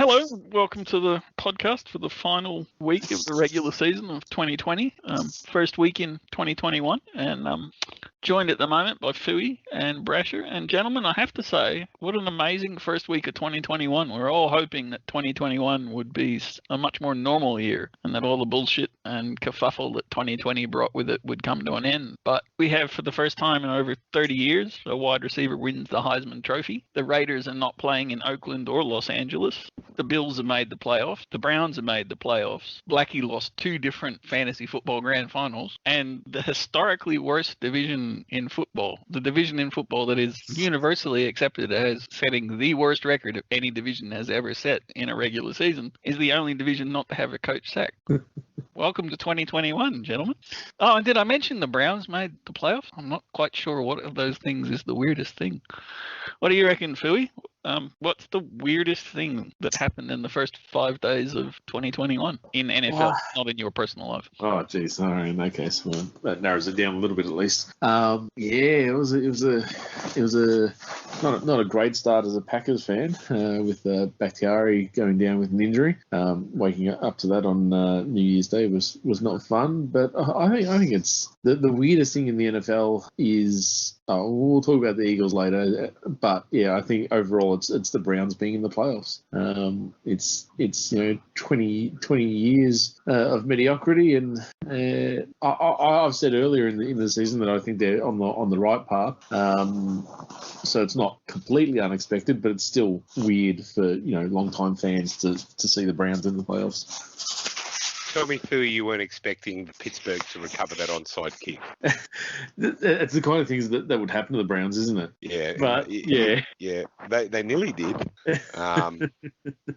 Hello, welcome to the podcast for the final week of the regular season of 2020. First week in 2021, and joined at the moment by Fui and Brasher. And gentlemen, I have to say, what an amazing first week of 2021. We're all hoping that 2021 would be a much more normal year, and that all the bullshit and kerfuffle that 2020 brought with it would come to an end. But we have, for the first time in over 30 years, a wide receiver wins the Heisman Trophy. The Raiders are not playing in Oakland or Los Angeles. The Bills have made the playoffs. The Browns have made the playoffs. Blackie lost 2 different fantasy football grand finals. And the historically worst division in football, the division in football that is universally accepted as setting the worst record any division has ever set in a regular season, is the only division not to have a coach sacked. Welcome to 2021, gentlemen. Oh, and did I mention the Browns made the playoffs? I'm not quite sure what of those things is the weirdest thing. What do you reckon, Fui? What's the weirdest thing that happened in the first 5 days of 2021 in NFL, not in your personal life? Oh, geez, all right. In that case, well, that narrows it down a little bit at least. It was not a great start as a Packers fan with Bakhtiari going down with an injury. Waking up to that on New Year's Day was not fun. But I think it's the weirdest thing in the NFL is. Oh, we'll talk about the Eagles later, but yeah, I think overall it's the Browns being in the playoffs. It's 20 years of mediocrity, and I've said earlier in the season that I think they're on the right path. So it's not completely unexpected, but it's still weird for long-time fans to see the Browns in the playoffs. Tell me, Fui, you weren't expecting Pittsburgh to recover that onside kick. It's the kind of things that would happen to the Browns, isn't it? Yeah. But, yeah. They nearly did.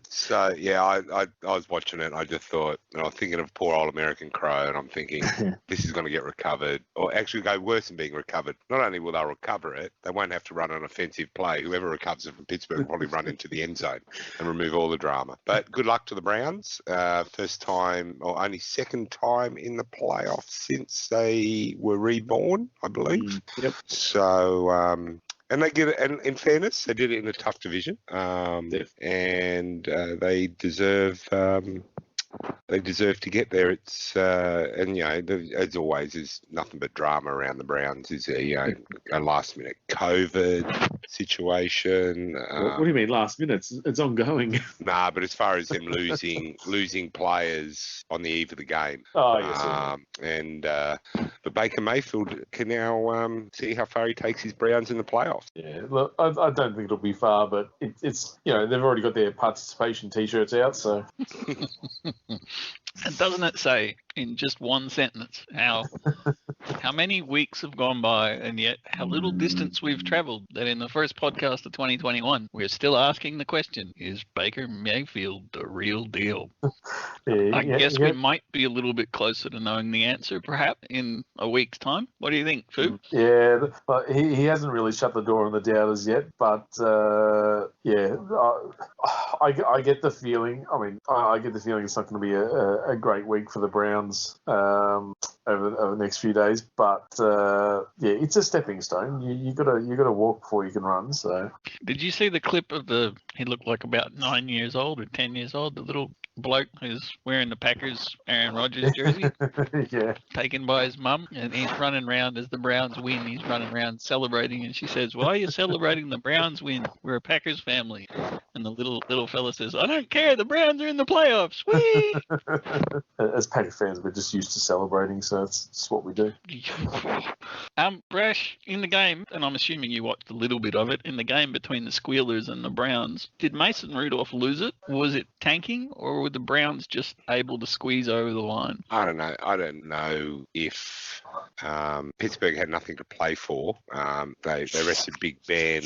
So, yeah, I was watching it and I just thought, I was thinking of poor old American Crow, and I'm thinking, this is going to get recovered, or actually go worse than being recovered. Not only will they recover it, they won't have to run an offensive play. Whoever recovers it from Pittsburgh will probably run into the end zone and remove all the drama. But good luck to the Browns. First time, or only second time in the playoffs since they were reborn, I believe. Yep. So, and they get it, and in fairness, they did it in a tough division, and they deserve. They deserve to get there. It's as always, there's nothing but drama around the Browns. Is a last minute COVID situation. What do you mean last minute? It's ongoing. Nah, but as far as them losing players on the eve of the game. Oh yes. But Baker Mayfield can now see how far he takes his Browns in the playoffs. Yeah, look, I don't think it'll be far, but it's they've already got their participation T-shirts out, so. And doesn't it say in just one sentence how many weeks have gone by, and yet how little distance we've travelled, that in the first podcast of 2021 we're still asking the question, is Baker Mayfield the real deal? I guess we might be a little bit closer to knowing the answer perhaps in a week's time. What do you think, Fu? Yeah, he hasn't really shut the door on the doubters yet, but I get the feeling. I mean, I get the feeling it's not going to be a great week for the Browns over the next few days. But it's a stepping stone. You got to walk before you can run. So, did you see the clip of he looked like about 9 years old or 10 years old, the little bloke who's wearing the Packers Aaron Rodgers jersey? Yeah. Taken by his mum, and he's running around as the Browns win. He's running around celebrating, and she says, "Why are you celebrating the Browns win? We're a Packers family." And the little fella says, "I don't care. The Browns are in the playoffs." Whee! As Packer fans, we're just used to celebrating, so it's what we do. Brash, in the game, and I'm assuming you watched a little bit of it, in the game between the Squealers and the Browns, did Mason Rudolph lose it? Was it tanking, or were the Browns just able to squeeze over the line? I don't know. I don't know if Pittsburgh had nothing to play for. They rested Big Ben,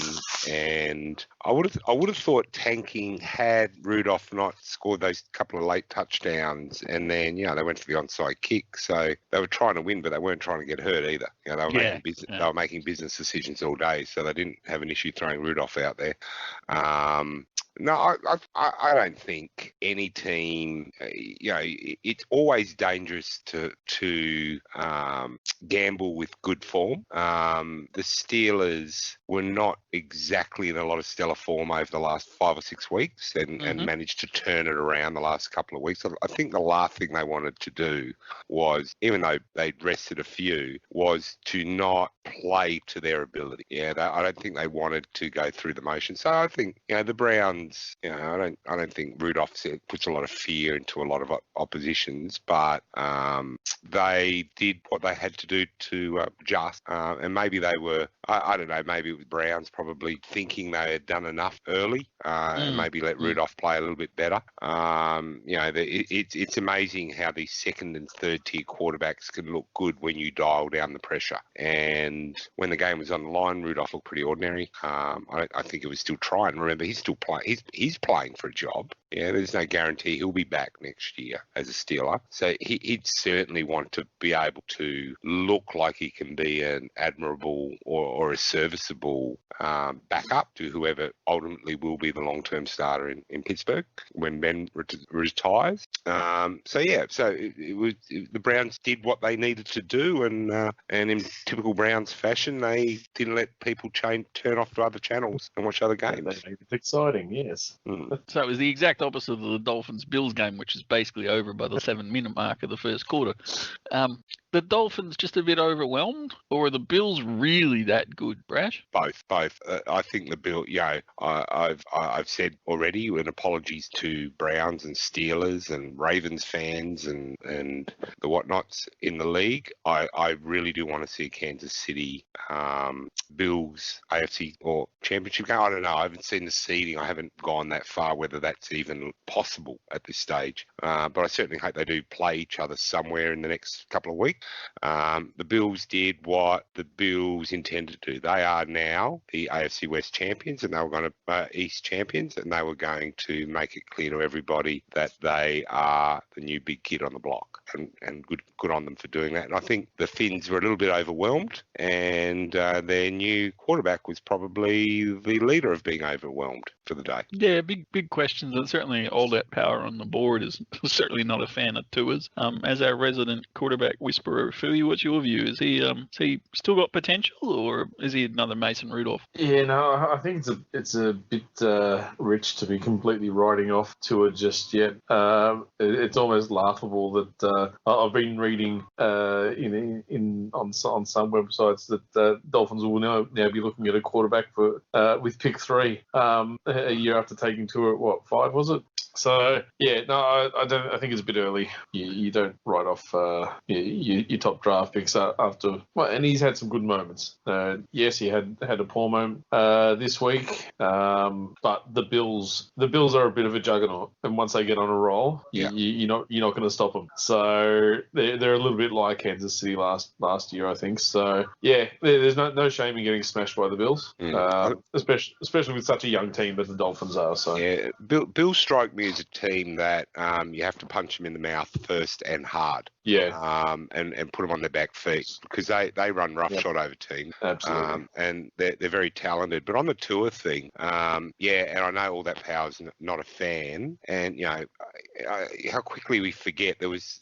and I would have thought tanking had Rudolph not scored those couple of late touchdowns, and then they went for the onside kick. So they were trying to win, but they weren't trying to get hurt either. They were making business decisions all day, so they didn't have an issue throwing Rudolph out there. No, I don't think any team. It's always dangerous to gamble with good form. The Steelers were not exactly in a lot of stellar form over the last 5 or 6 weeks, and managed to turn it around the last couple of weeks. I think the last thing they wanted to do was, even though they'd rested a few, was to not play to their ability. Yeah, I don't think they wanted to go through the motions. So I think the Browns. I don't think Rudolph puts a lot of fear into a lot of oppositions, but they did what they had to do to adjust, and maybe they were. I don't know. Maybe it was Browns probably thinking they had done enough early, and maybe let Rudolph play a little bit better. It's amazing how these second and third tier quarterbacks can look good when you dial down the pressure. And when the game was on the line, Rudolph looked pretty ordinary. I think it was still trying. Remember, he's still playing. He's playing for a job. Yeah, there's no guarantee he'll be back next year as a Steeler. So he'd certainly want to be able to look like he can be an admirable or a serviceable backup to whoever ultimately will be the long-term starter in Pittsburgh when Ben retires. So the Browns did what they needed to do, and in typical Browns fashion, they didn't let people turn off to other channels and watch other games. It's exciting, yes. So it was the exact opposite of the Dolphins-Bills game, which is basically over by the 7-minute mark of the first quarter. The Dolphins just a bit overwhelmed, or are the Bills really that good, Brash? Both. I think the Bills. I've said already, and apologies to Browns and Steelers and Ravens fans and the whatnots in the league. I really do want to see Kansas City Bills AFC or Championship game. I don't know. I haven't seen the seeding. I haven't gone that far, whether that's even possible at this stage. But I certainly hope they do play each other somewhere in the next couple of weeks. The Bills did what the Bills intended to do. They are now the AFC West champions, and they were going to East champions, and they were going to make it clear to everybody that they are the new big kid on the block, and good on them for doing that. And I think the Finns were a little bit overwhelmed, and their new quarterback was probably the leader of being overwhelmed for the day. Yeah, big questions, and certainly all that power on the board is certainly not a fan of Tua's. As our resident quarterback whisperer, Fui, what's your view? Is he still got potential, or is he another Mason Rudolph? Yeah, no, I think it's a bit rich to be completely writing off Tua just yet. It's almost laughable that I've been reading on some websites that Dolphins will now be looking at a quarterback for with pick 3 a year after taking Tua at what, 5 was it? So yeah, no, I think it's a bit early. You don't write off your top draft picks after. Well, and he's had some good moments. Yes, he had a poor moment this week, but the Bills are a bit of a juggernaut, and once they get on a roll, you're not going to stop them. So they're a little bit like Kansas City last year, I think. So yeah, there's no shame in getting smashed by the Bills, especially with such a young team that the Dolphins are. So yeah, Bills strike me as a team that you have to punch them in the mouth first and hard. Yeah. And put them on their back feet, because they run roughshod over teams. Absolutely. And they're very talented. But on the Tua thing, and I know all that power's not a fan. And, how quickly we forget there was,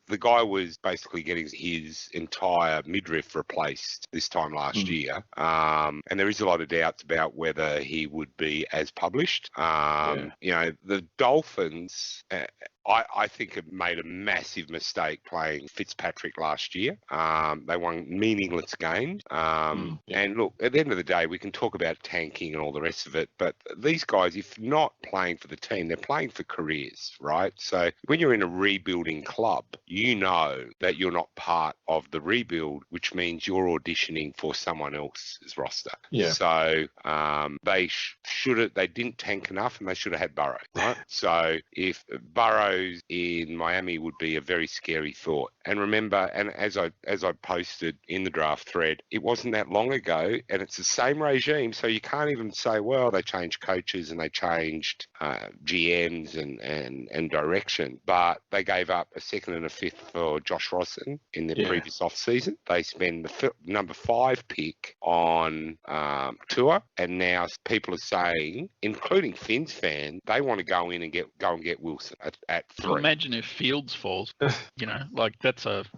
the guy was basically getting his entire midriff replaced this time last year. And there is a lot of doubts about whether he would be as published. The Dolphins... I think have made a massive mistake playing Fitzpatrick last year. They won meaningless games. And look, at the end of the day, we can talk about tanking and all the rest of it, but these guys, if not playing for the team, they're playing for careers, right? So when you're in a rebuilding club, you know that you're not part of the rebuild, which means you're auditioning for someone else's roster. Yeah. So they didn't tank enough, and they should have had Burrow, right? So if Burrow Burrows in Miami would be a very scary thought. And remember, and as I posted in the draft thread, it wasn't that long ago, and it's the same regime. So you can't even say, well, they changed coaches and they changed GMs and direction, but they gave up a second and a fifth for Josh Rosen in the previous off season. They spend the number 5 pick on Tua, and now people are saying, including Finn's fan, they want to go in and get Wilson at 3. Well, imagine if Fields falls. Like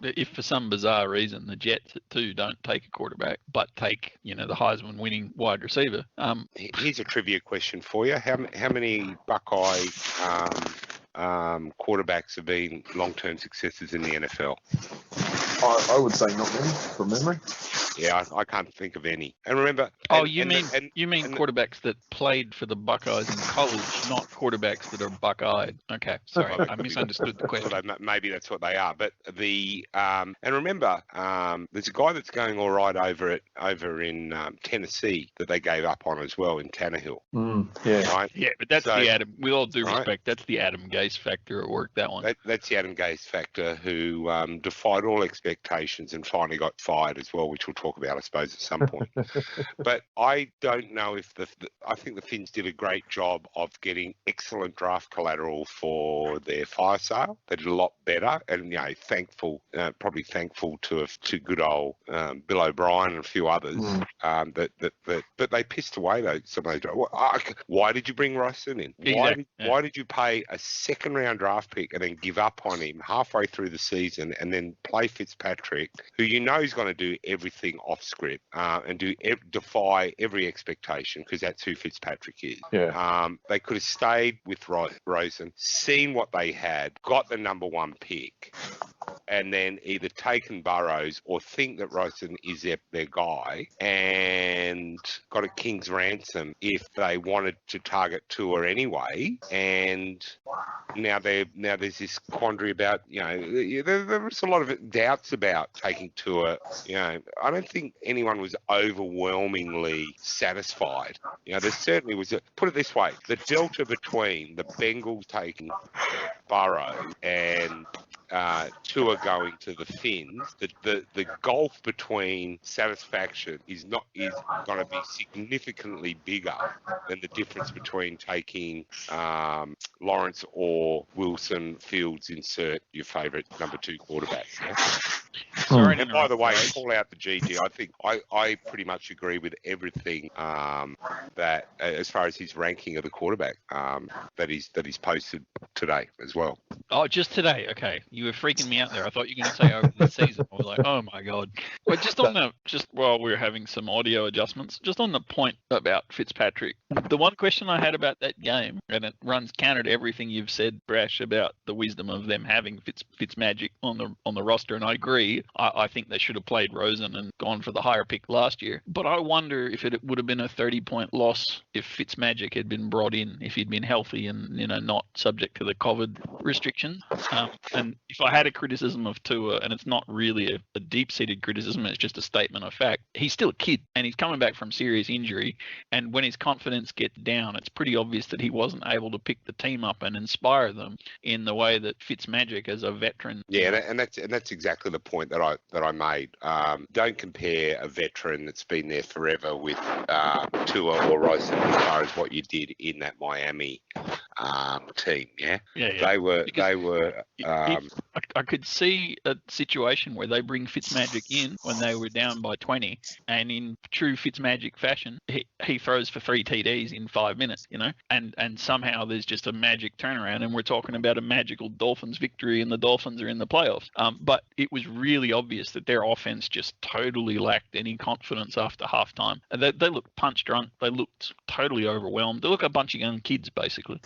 if for some bizarre reason the Jets at 2 don't take a quarterback, but take the Heisman winning wide receiver. Here's a trivia question for you: How many Buckeye quarterbacks have been long-term successes in the NFL? I would say not many from memory. Yeah, I can't think of any. And remember, you mean quarterbacks that played for the Buckeyes in college, not quarterbacks that are Buckeyed. Okay, sorry, I misunderstood the question. Well, maybe that's what they are. But and remember, there's a guy that's going all right over in Tennessee that they gave up on as well in Tannehill. Right? Yeah, but that's the Adam. With all due respect, that's the Adam Gase factor at work. That one. That's the Adam Gase factor who defied all expectations and finally got fired as well, which we'll talk about, I suppose, at some point. But I don't know if I think the Finns did a great job of getting excellent draft collateral for their fire sale. They did a lot better, and probably thankful to good old Bill O'Brien and a few others. But they pissed away some of those. Why did you bring Rosen in? Why did you pay a second round draft pick and then give up on him halfway through the season and then play Fitzpatrick, who is going to do everything off script and defy every expectation, because that's who Fitzpatrick is. They could have stayed with Rosen, seen what they had, got the number 1 pick, and then either taken Burrows or think that Rosen is their guy and got a king's ransom if they wanted to target Tua anyway. And now there's this quandary about, there's a lot of doubts about taking Tua. I don't think anyone was overwhelmingly satisfied. There certainly was put it this way, the delta between the Bengals taking Burrow and Tua going to the Finns, the gulf between satisfaction is going to be significantly bigger than the difference between taking Lawrence or Wilson, Fields, insert your favourite number 2 quarterback. Sorry, and by the way, call out the GG. I think I pretty much agree with everything that as far as his ranking of the quarterback that he's posted today as well. Oh, just today. Okay, you were freaking me out there. I thought you were going to say over the season. I was like, oh my god. But just while we were having some audio adjustments, just on the point about Fitzpatrick, the one question I had about that game, and it runs counter to everything you've said, Brash, about the wisdom of them having Fitzmagic on the roster, and I agree. I think they should have played Rosen and gone for the higher pick last year. But I wonder if it would have been a 30-point loss if Fitzmagic had been brought in, if he'd been healthy and not subject to the COVID restrictions. And if I had a criticism of Tua, and it's not really a deep-seated criticism, it's just a statement of fact, he's still a kid and he's coming back from serious injury. And when his confidence gets down, it's pretty obvious that he wasn't able to pick the team up and inspire them in the way that Fitzmagic as a veteran. Yeah, and that's exactly the point that I made. Don't compare a veteran that's been there forever with Tua or Rosen as far as what you did in that Miami team. Yeah. They were. I could see a situation where they bring Fitzmagic in when they were down by 20, and in true Fitzmagic fashion, he throws for 3 TDs in 5 minutes, and somehow there's just a magic turnaround, and we're talking about a magical Dolphins victory, and the Dolphins are in the playoffs. But it was really obvious that their offense just totally lacked any confidence after halftime. And they looked punch drunk. They looked totally overwhelmed. They look a bunch of young kids, basically.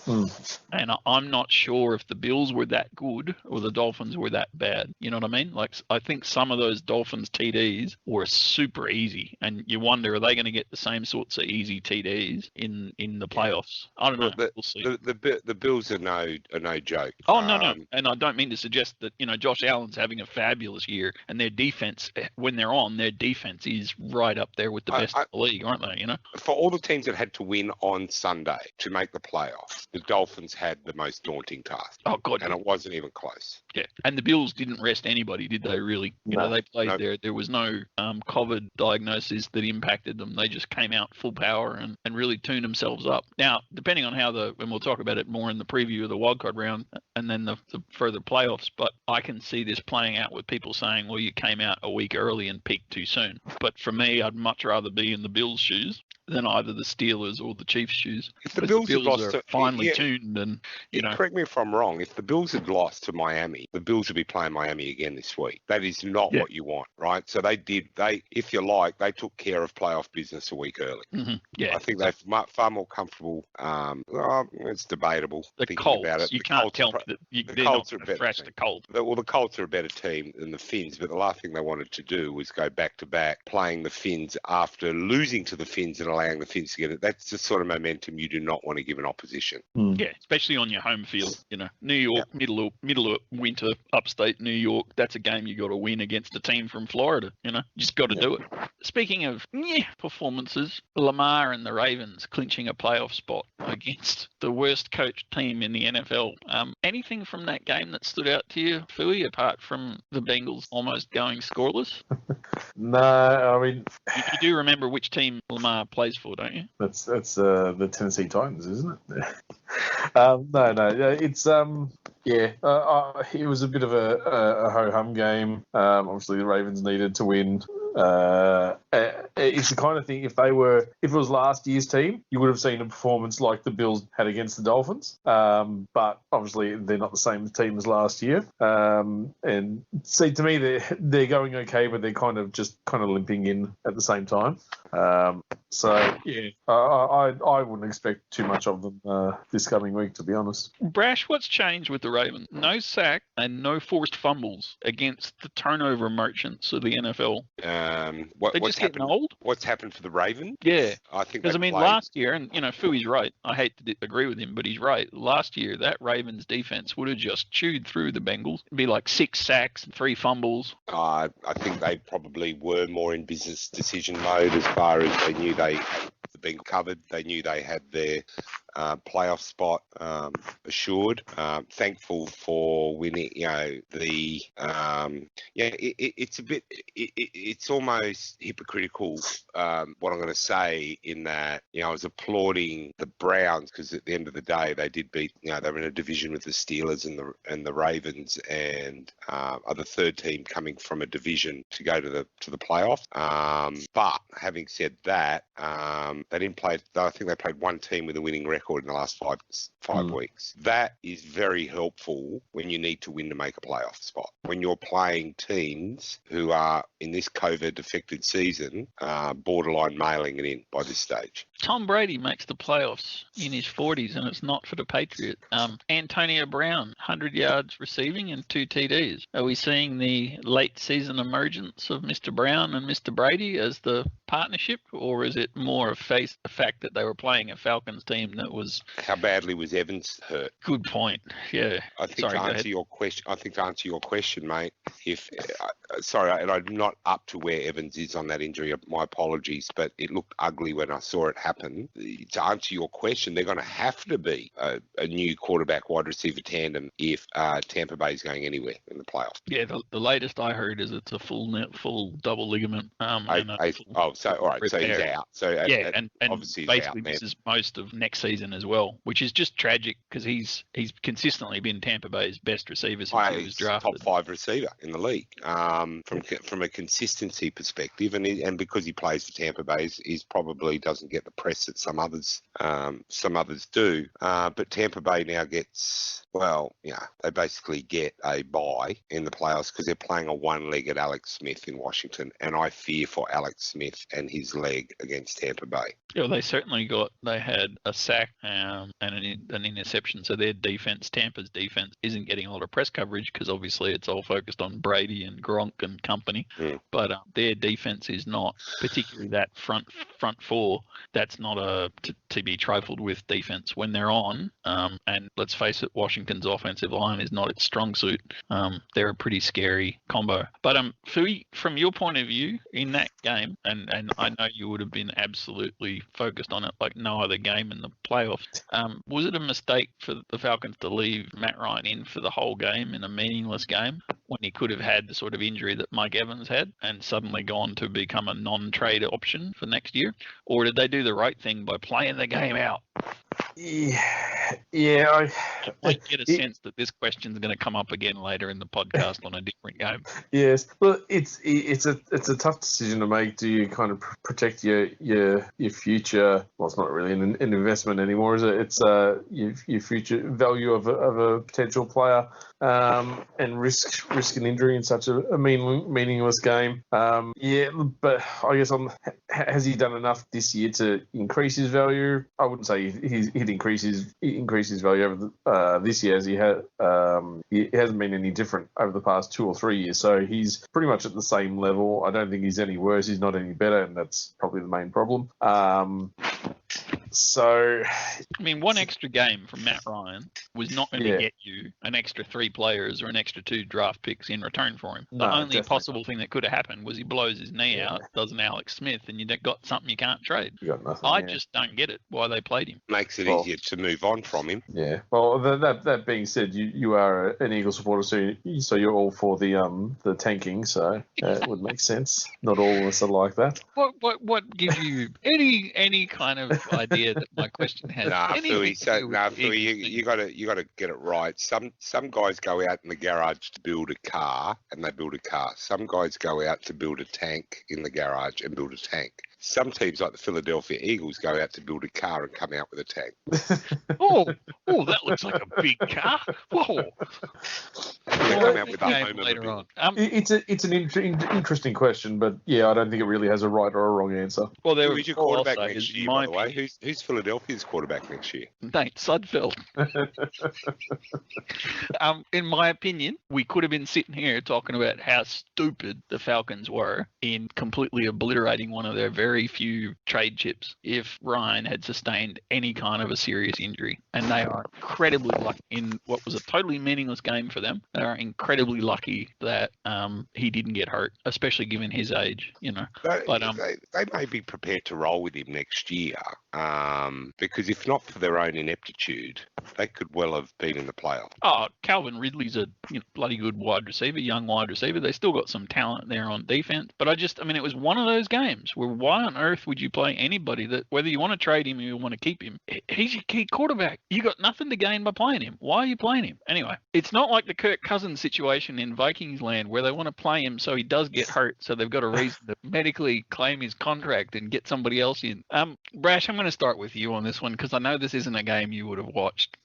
And I'm not sure if the Bills were that good or the Dolphins were that bad. You know what I mean? Like, I think some of those Dolphins TDs were super easy, and you wonder, are they going to get the same sorts of easy TDs in the playoffs? I don't know. We'll see. The Bills are no joke. Oh, no. And I don't mean to suggest that, Josh Allen's having a fabulous year, and their defense, when they're on, their defense is right up there with the best in the league, aren't they? For all the teams that had to win on Sunday to make the playoffs, the Dolphins had the most daunting task. Oh, God. And it wasn't even close. Yeah, and the Bills didn't rest anybody, did they? Really? They played there. There was no COVID diagnosis that impacted them. They just came out full power and really tuned themselves up. Now, depending on how and we'll talk about it more in the preview of the wildcard round and then the further playoffs. But I can see this playing out with people saying, "Well, you came out a week early and peaked too soon." But for me, I'd much rather be in the Bills' shoes than either the Steelers or the Chiefs' shoes. If the Bills had lost are finely tuned, and correct me if I'm wrong. If the Bills had lost to Miami, the Bills would be playing Miami again this week. That is not what you want, right? So they if you like, they took care of playoff business a week early. Mm-hmm. Yeah, I think they're far more comfortable. It's debatable. The Colts, about it. You can't tell that the Colts are a better team. The Colts are a better team than the Finns, but the last thing they wanted to do was go back to back playing the Finns after losing to the Finns and allowing the Finns to get it. That's the sort of momentum you do not want to give an opposition. Yeah, especially on your home field. New York, middle of winter, upstate New York. That's a game you got to win against a team from Florida. You just got to do it. Speaking of performances, Lamar and the Ravens clinching a playoff spot against the worst coached team in the NFL. Anything from that game that stood out to you, Fui, apart from the Bengals almost going scoreless? No, I mean, you do remember which team Lamar plays for, don't you? That's the Tennessee Titans, isn't it? No, it's it was a bit of a ho-hum game. Obviously, the Ravens needed to win. It's the kind of thing, if it was last year's team, you would have seen a performance like the Bills had against the Dolphins. But obviously they're not the same team as last year. And see, to me, they're going okay, but they're kind of limping in at the same time. So yeah, I wouldn't expect too much of them this coming week, to be honest. Brash, what's changed with the Ravens? No sack and no forced fumbles against the turnover merchants of the NFL. What's just getting old? What's happened for the Ravens? Yeah, I think because last year, and Fui's right. I hate to agree with him, but he's right. Last year, that Ravens defense would have just chewed through the Bengals. It'd be like 6 sacks, 3 fumbles. I think they probably were more in business decision mode as far as they knew they had been covered. They knew they had their playoff spot assured. Thankful for winning. It's a bit. It's almost hypocritical. What I'm going to say in that, I was applauding the Browns because at the end of the day they did beat. They were in a division with the Steelers and the Ravens and are the third team coming from a division to go to the playoffs. But having said that, they didn't play. I think they played one team with a winning record in the last five weeks. That is very helpful when you need to win to make a playoff spot. When you're playing teams who are in this COVID-affected season, borderline mailing it in by this stage. Tom Brady makes the playoffs in his 40s, and it's not for the Patriots. Antonio Brown, 100 yards receiving and 2 TDs. Are we seeing the late season emergence of Mr. Brown and Mr. Brady as the partnership, or is it more a fact that they were playing a Falcons team that was... How badly was Evans hurt? Good point. Yeah. I think to answer your question, mate, and I'm not up to where Evans is on that injury. My apologies, but it looked ugly when I saw it happen. To answer your question, they're going to have to be a new quarterback wide receiver tandem if Tampa Bay is going anywhere in the playoffs. Yeah, the latest I heard is it's a full double ligament. So he's out. So and obviously basically he's out, this is most of next season as well, which is just tragic because he's consistently been Tampa Bay's best receiver since he was drafted. Top 5 receiver in the league from a consistency perspective, and because he plays for Tampa Bay, he's probably doesn't get the press that some others do. But Tampa Bay now gets, they basically get a bye in the playoffs because they're playing a one-legged Alex Smith in Washington, and I fear for Alex Smith and his leg against Tampa Bay. Yeah, they had a sack and an interception, so their defense, Tampa's defense, isn't getting a lot of press coverage because obviously it's all focused on Brady and Gronk and company. But their defense is not, particularly that front four. That's not to be trifled with defense when they're on. And let's face it, Washington Washington's offensive line is not its strong suit. They're a pretty scary combo. But Fui, from your point of view in that game, and I know you would have been absolutely focused on it like no other game in the playoffs. Was it a mistake for the Falcons to leave Matt Ryan in for the whole game in a meaningless game when he could have had the sort of injury that Mike Evans had and suddenly gone to become a non-trade option for next year? Or did they do the right thing by playing the game out? Yeah, I get a sense that this question is going to come up again later in the podcast on a different game. Yes, well, it's a tough decision to make. Do you kind of protect your future? Well, it's not really an investment anymore, is it? It's your future value of a potential player, and risk an injury in such a meaningless game. Yeah, but I guess has he done enough this year to increase his value? I wouldn't say he'd increase his value over this year as he had. He hasn't been any different over the past 2 or 3 years, so he's pretty much at the same level. I don't think he's any worse. He's not any better, and that's probably the main problem. So, I mean, one extra game from Matt Ryan was not going to get you an extra 3 players or an extra 2 draft picks in return for him. The only possible thing that could have happened was he blows his knee out, does an Alex Smith, and you got something you can't trade. You got nothing. I just don't get it why they played him. Makes it easier to move on from him. Yeah. Well, that being said, you are an Eagle supporter, so you're all for the tanking. So it would make sense. Not all of us are like that. What gives you any kind of idea that my question has? You got to get it right. Some guys go out in the garage to build a car, and they build a car. Some guys go out to build a tank in the garage and build a tank. Some teams, like the Philadelphia Eagles, go out to build a car and come out with a tank. oh, that looks like a big car. Whoa. They come out with a home later on. It's an interesting question, but yeah, I don't think it really has a right or a wrong answer. Well, who's your quarterback next year, by the way? Who's Philadelphia's quarterback next year? Nate Sudfeld. In my opinion, we could have been sitting here talking about how stupid the Falcons were in completely obliterating one of their very few trade chips if Ryan had sustained any kind of a serious injury. And they are incredibly lucky in what was a totally meaningless game for them. They are incredibly lucky that he didn't get hurt, especially given his age, They may be prepared to roll with him next year, because if not for their own ineptitude, they could well have been in the playoff. Oh, Calvin Ridley's a bloody good wide receiver, young wide receiver. They still got some talent there on defense. But it was one of those games where why on earth would you play anybody that, whether you want to trade him or you want to keep him, he's your key quarterback. You got nothing to gain by playing him. Why are you playing him? Anyway, it's not like the Kirk Cousins situation in Vikings land where they want to play him so he does get hurt, so they've got a reason to medically claim his contract and get somebody else in. Brash, I'm going to start with you on this one because I know this isn't a game you would have watched,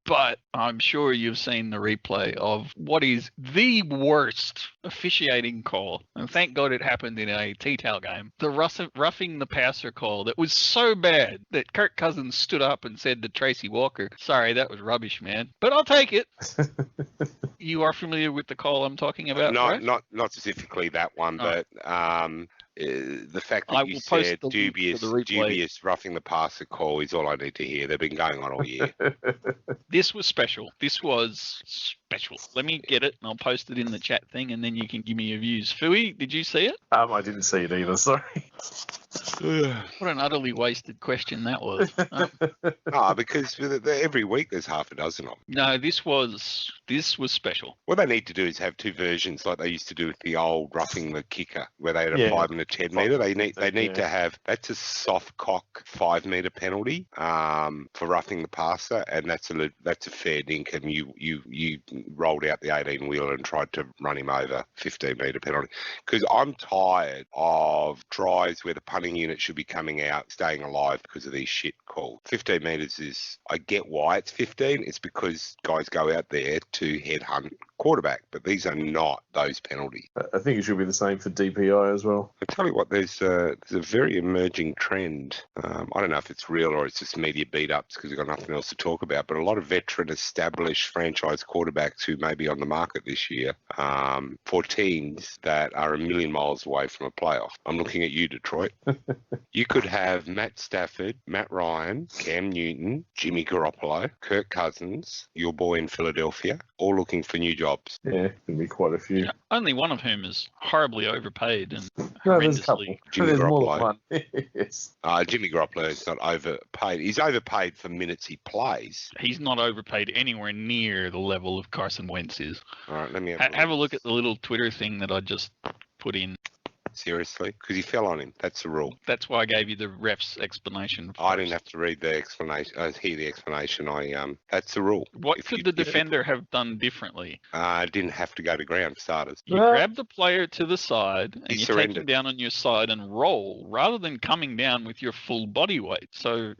but I'm sure you've seen the replay of what is the worst officiating call, and thank God it happened in a T-tail game. The roughing the passer call that was so bad that Kirk Cousins stood up and said to Tracy Walker, "Sorry, that was rubbish, man, but I'll take it." You are familiar with the call I'm talking about, right? Not specifically that one, but the fact that you said dubious roughing the passer call is all I need to hear. They've been going on all year. This was special. Let me get it, and I'll post it in the chat thing, and then you can give me your views. Fui, did you see it? I didn't see it either, sorry. What an utterly wasted question that was. Because every week there's half a dozen of them. No, this was special. What they need to do is have 2 versions like they used to do with the old roughing the kicker, where they had a 5 and a 10 metre. They need to have, that's a soft cock 5 metre penalty for roughing the passer, and that's a fair dink, and you rolled out the 18 wheeler and tried to run him over, 15 metre penalty. Because I'm tired of drives where the punting unit should be coming out, staying alive because of these shit calls. 15 metres is, I get why it's 15. It's because guys go out there to headhunt quarterback, but these are not those penalties. I think it should be the same for DPI as well. I tell you what, there's a very emerging trend. I don't know if it's real or it's just media beat-ups because we've got nothing else to talk about, but a lot of veteran established franchise quarterbacks who may be on the market this year for teams that are a million miles away from a playoff. I'm looking at you, Detroit. You could have Matt Stafford, Matt Ryan, Cam Newton, Jimmy Garoppolo, Kirk Cousins, your boy in Philadelphia, all looking for new jobs. Yeah, can be quite a few. Yeah, only one of whom is horribly overpaid and No, there's a couple. horrendously. Jimmy There's more Garoppolo. than one. Yes. Jimmy Garoppolo is not overpaid. He's overpaid for minutes he plays. He's not overpaid anywhere near the level of Carson Wentz is. All right, let me Have a look at the little Twitter thing that I just put in. Seriously? Because he fell on him. That's the rule. That's why I gave you the ref's explanation. I didn't have to read the explanation. Hear the explanation. That's the rule. What could the defender have done differently? Didn't have to go to ground for starters. You grab the player to the side and He you take surrendered. him down on your side and roll rather than coming down with your full body weight. So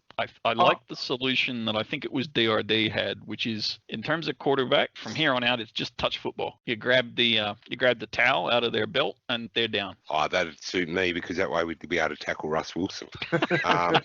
I like the solution that I think it was DRD had, which is in terms of quarterback, from here on out, it's just touch football. You grab the towel out of their belt and they're down. Oh, that'd suit me because that way we'd be able to tackle Russ Wilson. Um,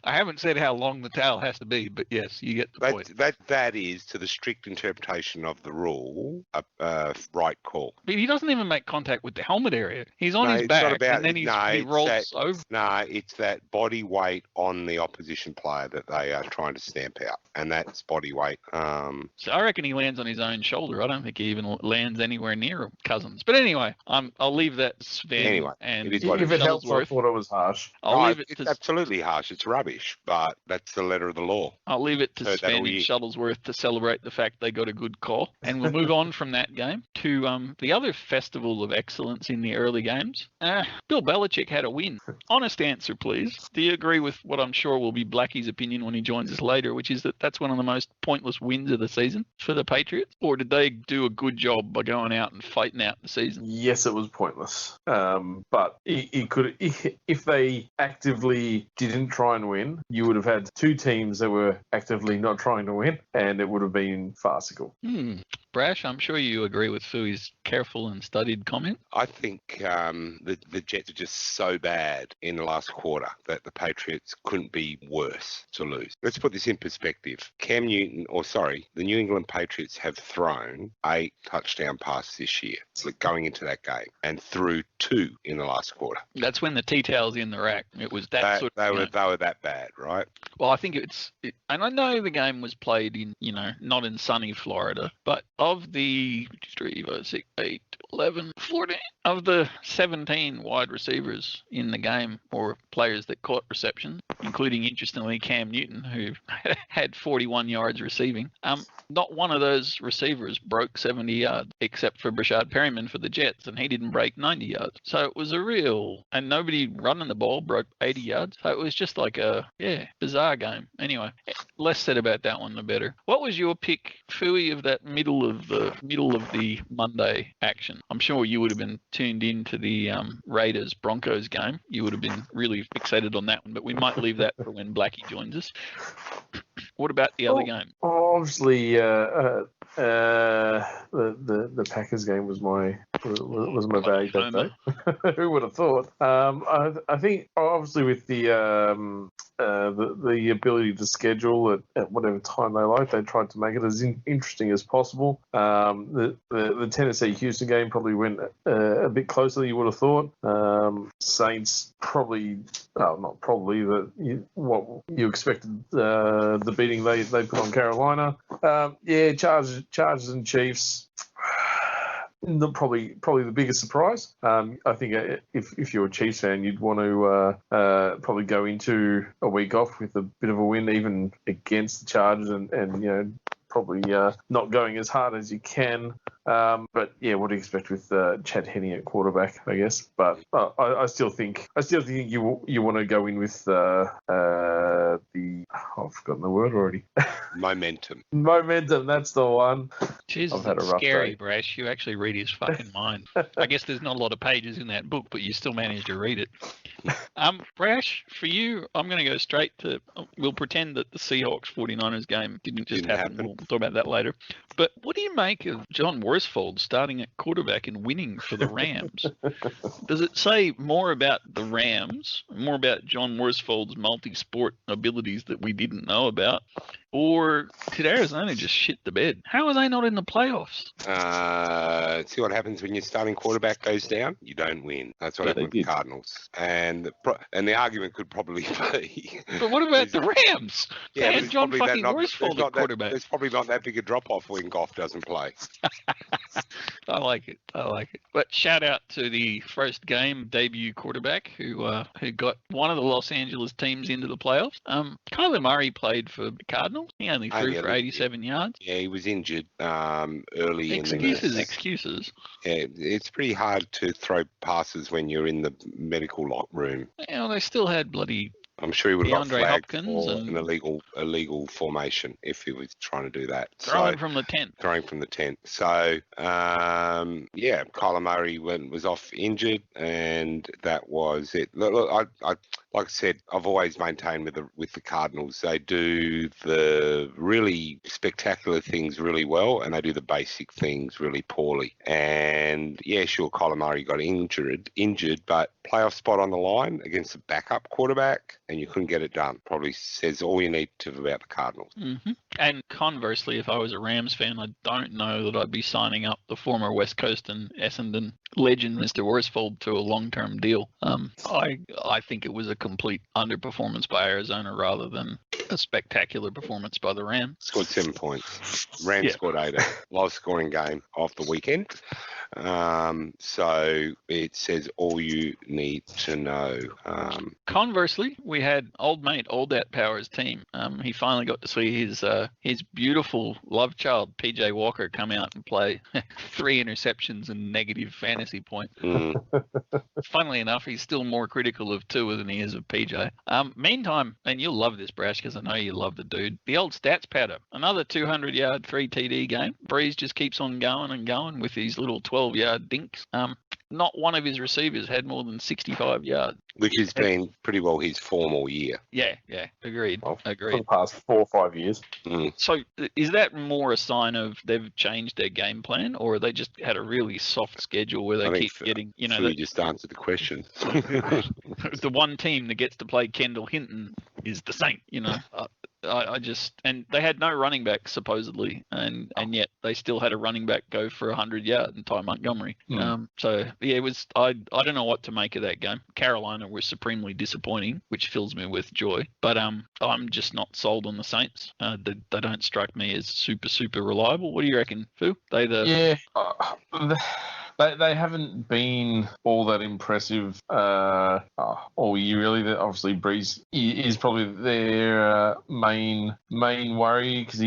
I haven't said how long the towel has to be, but yes, you get the point. that is, to the strict interpretation of the rule, a right call. But he doesn't even make contact with the helmet area. He's on No, his it's back not about- and then he it's rolls over. No, it's that body weight on the opposition player that they are trying to stamp out, and that's body weight. So I reckon he lands on his own shoulder. I don't think he even lands anywhere near Cousins. But anyway, I'll leave that to Sven. Anyway, and it is what If it helps, I Shuttlesworth. thought it was harsh. I'll leave it it's to absolutely harsh. It's rubbish, but that's the letter of the law. I'll leave it to Heard that Sven all and year. Shuttlesworth to celebrate the fact they got a good call. And we'll move on from that game to the other festival of excellence in the early games. Bill Belichick had a win. Honest answer, please. Do you agree with what I'm sure will be Blackie's opinion when he joins us later, which is that that's one of the most pointless wins of the season for the Patriots? Or did they do a good job by going out and fighting out the season? Yes, it was pointless. But it could, if they actively didn't try and win, you would have had two teams that were actively not trying to win, and it would have been farcical. Brash, I'm sure you agree with Fui's careful and studied comment. I think the Jets are just so bad in the last quarter that the Patriots couldn't be worse to lose. Let's put this in perspective. The New England Patriots have thrown 8 touchdown passes this year, going into that game, and threw 2 in the last quarter. That's when the tea towel's in the rack. It was that sort of They game. were that bad, right? Well, I think and I know the game was played in, not in sunny Florida, but of the 3, 5, 6, 8, 11, 14, of the 17 wide receivers in the game, or players that caught receptions, including, interestingly, Cam Newton, who had 41 yards receiving, not one of those receivers broke 70 yards, except for Brashad Perryman for the Jets, and he didn't break 90 yards. So it was and nobody running the ball broke 80 yards. So it was just like bizarre game. Anyway, less said about that one, the better. What was your pick, Fui, of that middle of the Monday action? I'm sure you would have been tuned in to the Raiders-Broncos game. You would have been really excited on that one, but we might leave that for when Blackie joins us. What about the other game? Obviously, the Packers game was my bag that day. Who would have thought? I think obviously with the ability to schedule at whatever time they like, they tried to make it as interesting as possible. The Tennessee Houston game probably went a bit closer than you would have thought. Saints probably, not probably, but what you expected, the beating they put on Carolina. Chargers and Chiefs. Probably the biggest surprise. I think if you're a Chiefs fan, you'd want to probably go into a week off with a bit of a win, even against the Chargers, and probably not going as hard as you can. But yeah, what do you expect with Chad Henne at quarterback, I guess? But I still think you want to go in with I've forgotten the word already. Momentum. Momentum, that's the one. Jeez, I've had a that's rough scary, day. Brash. You actually read his fucking mind. I guess there's not a lot of pages in that book, but you still managed to read it. Brash, for you, I'm going to go straight to, we'll pretend that the Seahawks-49ers game didn't happen. We'll talk about that later. But what do you make of John Worsfold starting at quarterback and winning for the Rams? Does it say more about the Rams, more about John Worsfold's multi-sport ability abilities that we didn't know about? Or did Arizona just shit the bed? How are they not in the playoffs? See what happens when your starting quarterback goes down? You don't win. That's what Yeah, happened with the they did. Cardinals. And the argument could probably be... But what about the Rams? They but had it's John probably that fucking not- Worsfold there's at quarterback. There's probably not that big a drop-off when Goff doesn't play. I like it. But shout out to the first game debut quarterback who got one of the Los Angeles teams into the playoffs. Kyler Murray played for the Cardinals. He only threw for 87 yards. Yeah, he was injured early Excuses. Yeah, it's pretty hard to throw passes when you're in the medical lock room. Yeah, well, they still had bloody I'm sure he would have got DeAndre flagged Hopkins for and an illegal formation if he was trying to do that. throwing from the tent. Throwing from the tent. So, yeah, Kyler Murray was off injured, and that was it. Look, I like I said, I've always maintained with the Cardinals, they do the really spectacular things really well, and they do the basic things really poorly. And yeah, sure, Kyler Murray got injured, but playoff spot on the line against a backup quarterback, and you couldn't get it done. Probably says all you need to about the Cardinals. Mm-hmm. And conversely, if I was a Rams fan, I don't know that I'd be signing up the former West Coast and Essendon legend, Mr. Worsfold, to a long-term deal. I think it was a complete underperformance by Arizona rather than a spectacular performance by the Rams. Scored 7 points. Rams scored 8. Lowest scoring game of the weekend. So it says all you need to know. Conversely, we had old mate Aldat Power's team. He finally got to see his beautiful love child PJ Walker come out and play 3 interceptions and negative fantasy points. Funnily enough, he's still more critical of Tua than he is of PJ. Meantime, and you'll love this, Brash, because I know you love the dude. The old stats patter, another 200-yard 3 TD game. Breeze just keeps on going and going with these little 12-yard dinks. Not one of his receivers had more than 65 yards. Which has been pretty well his form all year. Yeah, agreed. For the past 4 or 5 years. So is that more a sign of they've changed their game plan, or they just had a really soft schedule where they keep getting, you just answered the question. The one team that gets to play Kendall Hinton is the Saints, and they had no running back supposedly, and yet they still had a running back go for 100 yards in Ty Montgomery. So yeah, it was. I don't know what to make of that game. Carolina was supremely disappointing, which fills me with joy. But I'm just not sold on the Saints. They don't strike me as super reliable. What do you reckon, Phil? They haven't been all that impressive all year, really. Obviously, Breeze is probably their main worry, because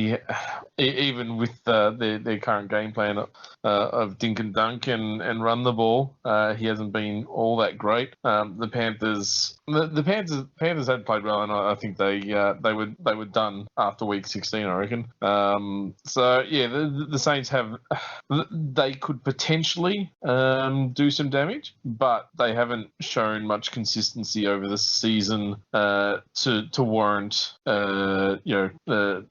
even with their current game plan of dink and dunk and run the ball, he hasn't been all that great. The Panthers had played well, and I think they were done after week 16, I reckon. So yeah, the Saints they could potentially do some damage, but they haven't shown much consistency over the season to warrant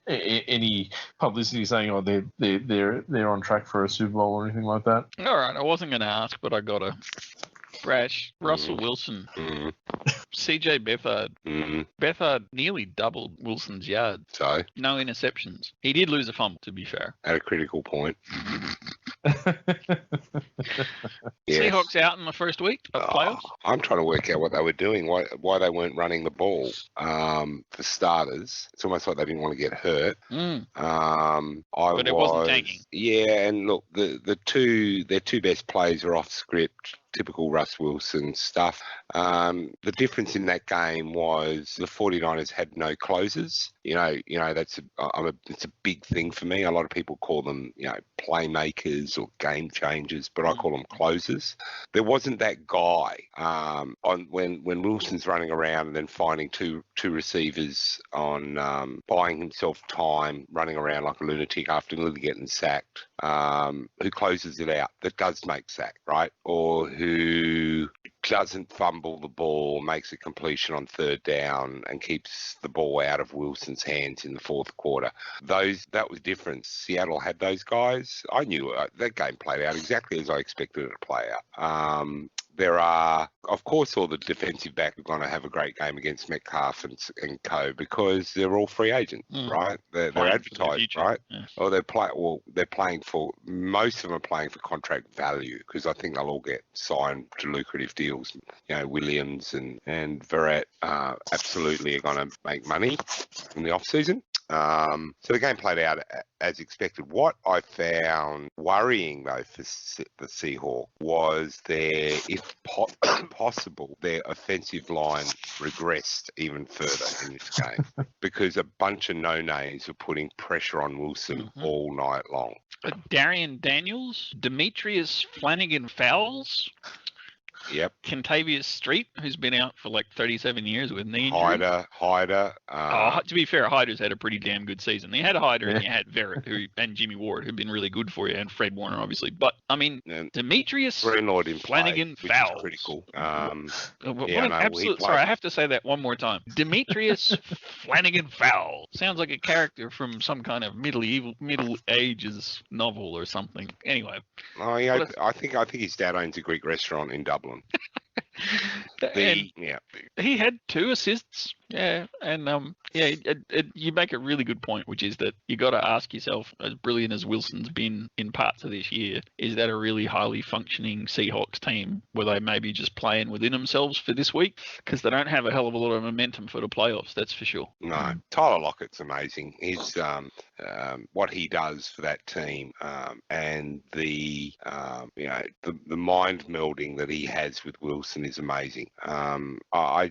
any publicity saying they're on track for a Super Bowl or anything like that. All right, I wasn't going to ask, but I got to. Brash, Russell Wilson, CJ Beathard. Beathard nearly doubled Wilson's yards. So? No interceptions. He did lose a fumble, to be fair. At a critical point. Seahawks out in the first week of playoffs. I'm trying to work out what they were doing, why they weren't running the ball. For starters, it's almost like they didn't want to get hurt. But it wasn't tanking. Yeah, and look, their two best plays are off script. Typical Russ Wilson stuff. The difference in that game was the 49ers had no closers. It's a big thing for me. A lot of people call them, playmakers or game changers, but I call them closers. There wasn't that guy when Wilson's running around and then finding two receivers on buying himself time, running around like a lunatic after nearly getting sacked, who closes it out, that does make sack, right? Or who doesn't fumble the ball, makes a completion on third down and keeps the ball out of Wilson's hands in the fourth quarter. That was different. Seattle had those guys. I knew that game played out exactly as I expected it to play out. there are, of course, all the defensive back are going to have a great game against Metcalf and co because they're all free agents, right? They're advertised, right? Yeah. Or they're playing for, most of them are playing for contract value because I think they'll all get signed to lucrative deals. Williams and Verrett absolutely are going to make money in the off season. So the game played out as expected. What I found worrying, though, for the Seahawks was if possible, their offensive line regressed even further in this game because a bunch of no-names were putting pressure on Wilson all night long. Darian Daniels, Demetrius Flanagan-Fowles. Yep. Contavious Street, who's been out for like 37 years with knee injury. Hyder. To be fair, Hyder's had a pretty damn good season. You had Hyder and you had Verrett and Jimmy Ward, who've been really good for you, and Fred Warner, obviously. But, I mean, Demetrius Flanagan-Fowles. Which is critical. Sorry, I have to say that one more time. Demetrius Flanagan-Fowles. Sounds like a character from some kind of Middle Ages novel or something. Anyway. I think his dad owns a Greek restaurant in Dublin. He had 2 assists. Yeah, and you make a really good point, which is that you got to ask yourself, as brilliant as Wilson's been in parts of this year, is that a really highly functioning Seahawks team? Were they maybe just playing within themselves for this week? Because they don't have a hell of a lot of momentum for the playoffs, that's for sure. No, Tyler Lockett's amazing. He's what he does for that team, and the mind melding that he has with Wilson is amazing. I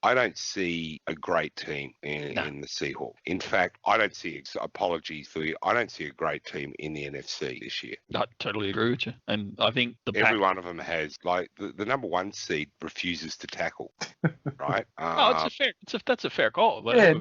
don't see a great team in the Seahawks. In fact, I don't see a great team in the NFC this year. I totally agree with you. And I think every one of them has, like, the number 1 seed refuses to tackle, right? That's a fair call. There's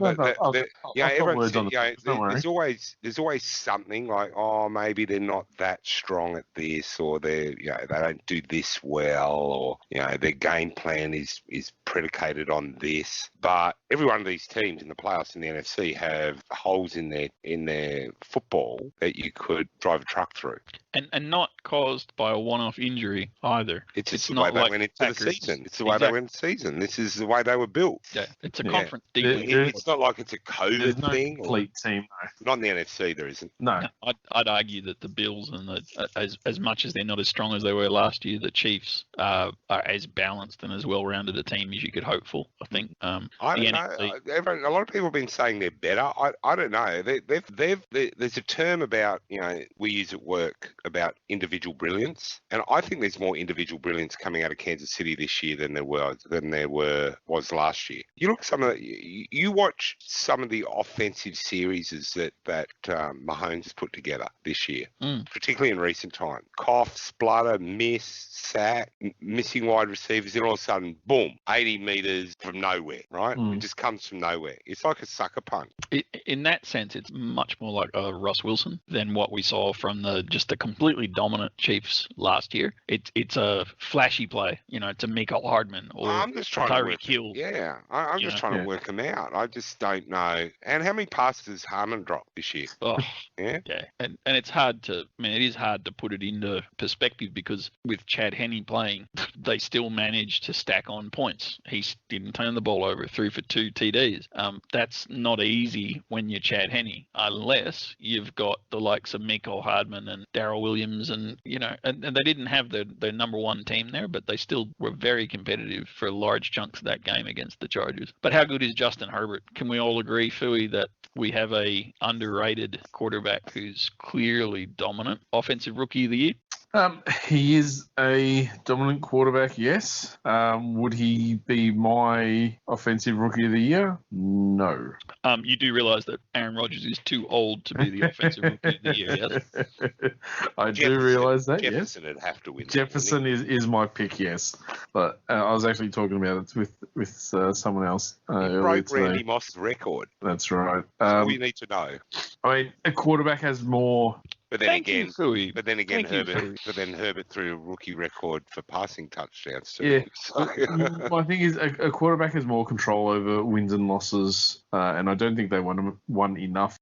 always something like, oh, maybe they're not that strong at this, or they don't do this well, or their game plan is predicated on this. But every one of these teams in the playoffs in the NFC have holes in their football that you could drive a truck through. And not caused by a one-off injury either. It's the way they went into the season. It's the way they went into the season. This is the way they were built. Yeah, it's a conference. It's not like it's a COVID thing. Complete team, though. Not in the NFC, there isn't. No. I'd argue that the Bills and as much as they're not as strong as they were last year, the Chiefs are as balanced and as well-rounded a team as you could hope for. I think. I don't know. A lot of people have been saying they're better. I don't know. There's a term about we use at work about individual brilliance, and I think there's more individual brilliance coming out of Kansas City this year than there was last year. You look you watch some of the offensive series that Mahomes has put together this year, particularly in recent time. Cough, splutter, miss, sack, missing wide receivers, and all of a sudden, boom, 80 meters from nowhere, right? It just comes from nowhere. It's like a sucker punch. In that sense, it's much more like Russ Wilson than what we saw from the completely dominant Chiefs last year. It's a flashy play, it's a Michael Hardman or Tyreek Hill. Yeah, I'm just trying to work them out. I just don't know. And how many passes has Harmon dropped this year? Oh, yeah. And it's hard to, it is hard to put it into perspective because with Chad Henne playing, they still managed to stack on points. He didn't turn the ball over, threw for 2 TDs. That's not easy when you're Chad Henne, unless you've got the likes of Michael Hardman and Darrell Williams, and they didn't have their number 1 team there, but they still were very competitive for large chunks of that game against the Chargers. But how good is Justin Herbert? Can we all agree, Fooey, that we have a underrated quarterback who's clearly dominant offensive rookie of the year? He is a dominant quarterback, yes. Would he be my offensive rookie of the year? No. You do realise that Aaron Rodgers is too old to be the offensive rookie of the year, yes? I do realise that, Jefferson would have to win. Jefferson is my pick, yes. But I was actually talking about it with someone else earlier today. Randy Moss's record. That's right. That's all you need to know. A quarterback has more But then Thank you, again, Fooey. but then again, Thank you, Herbert. Fooey. But then Herbert threw a rookie record for passing touchdowns too. Yeah. So, My thing is, a quarterback has more control over wins and losses, and I don't think they won enough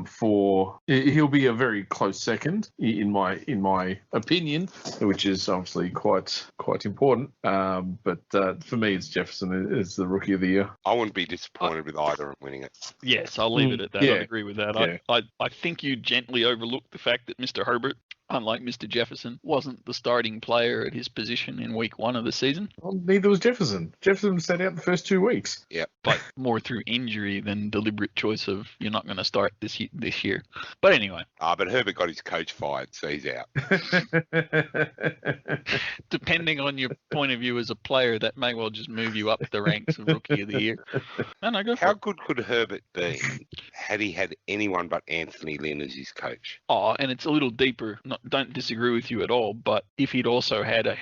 for. He'll be a very close second in my opinion, which is obviously quite important. But for me, it's Jefferson is the rookie of the year. I wouldn't be disappointed with either of them winning it. Yes, I'll leave it at that. Yeah. I'd agree with that. Yeah. I think you gently overlooked the fact that Mr. Herbert, unlike Mr. Jefferson, wasn't the starting player at his position in week 1 of the season, Well, neither was Jefferson. Jefferson sat out the first 2 weeks. but more through injury than deliberate choice of you're not going to start this year. But anyway, But Herbert got his coach fired, so he's out. depending on your point of view as a player, that may well just move you up the ranks of rookie of the year. And I go for How it. good could Herbert be had he had anyone but Anthony Lynn as his coach? Oh, and it's a little deeper. Don't disagree with you at all. But if he'd also had a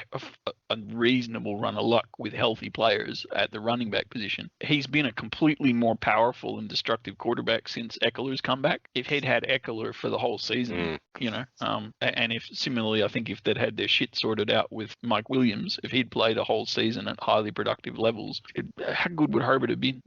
reasonable run of luck with healthy players at the running back position, he's been a completely more powerful and destructive quarterback since Eckler's come back. If he'd had Eckler for the whole season, and if similarly, I think if they'd had their shit sorted out with Mike Williams, if he'd played a whole season at highly productive levels, how good would Herbert have been?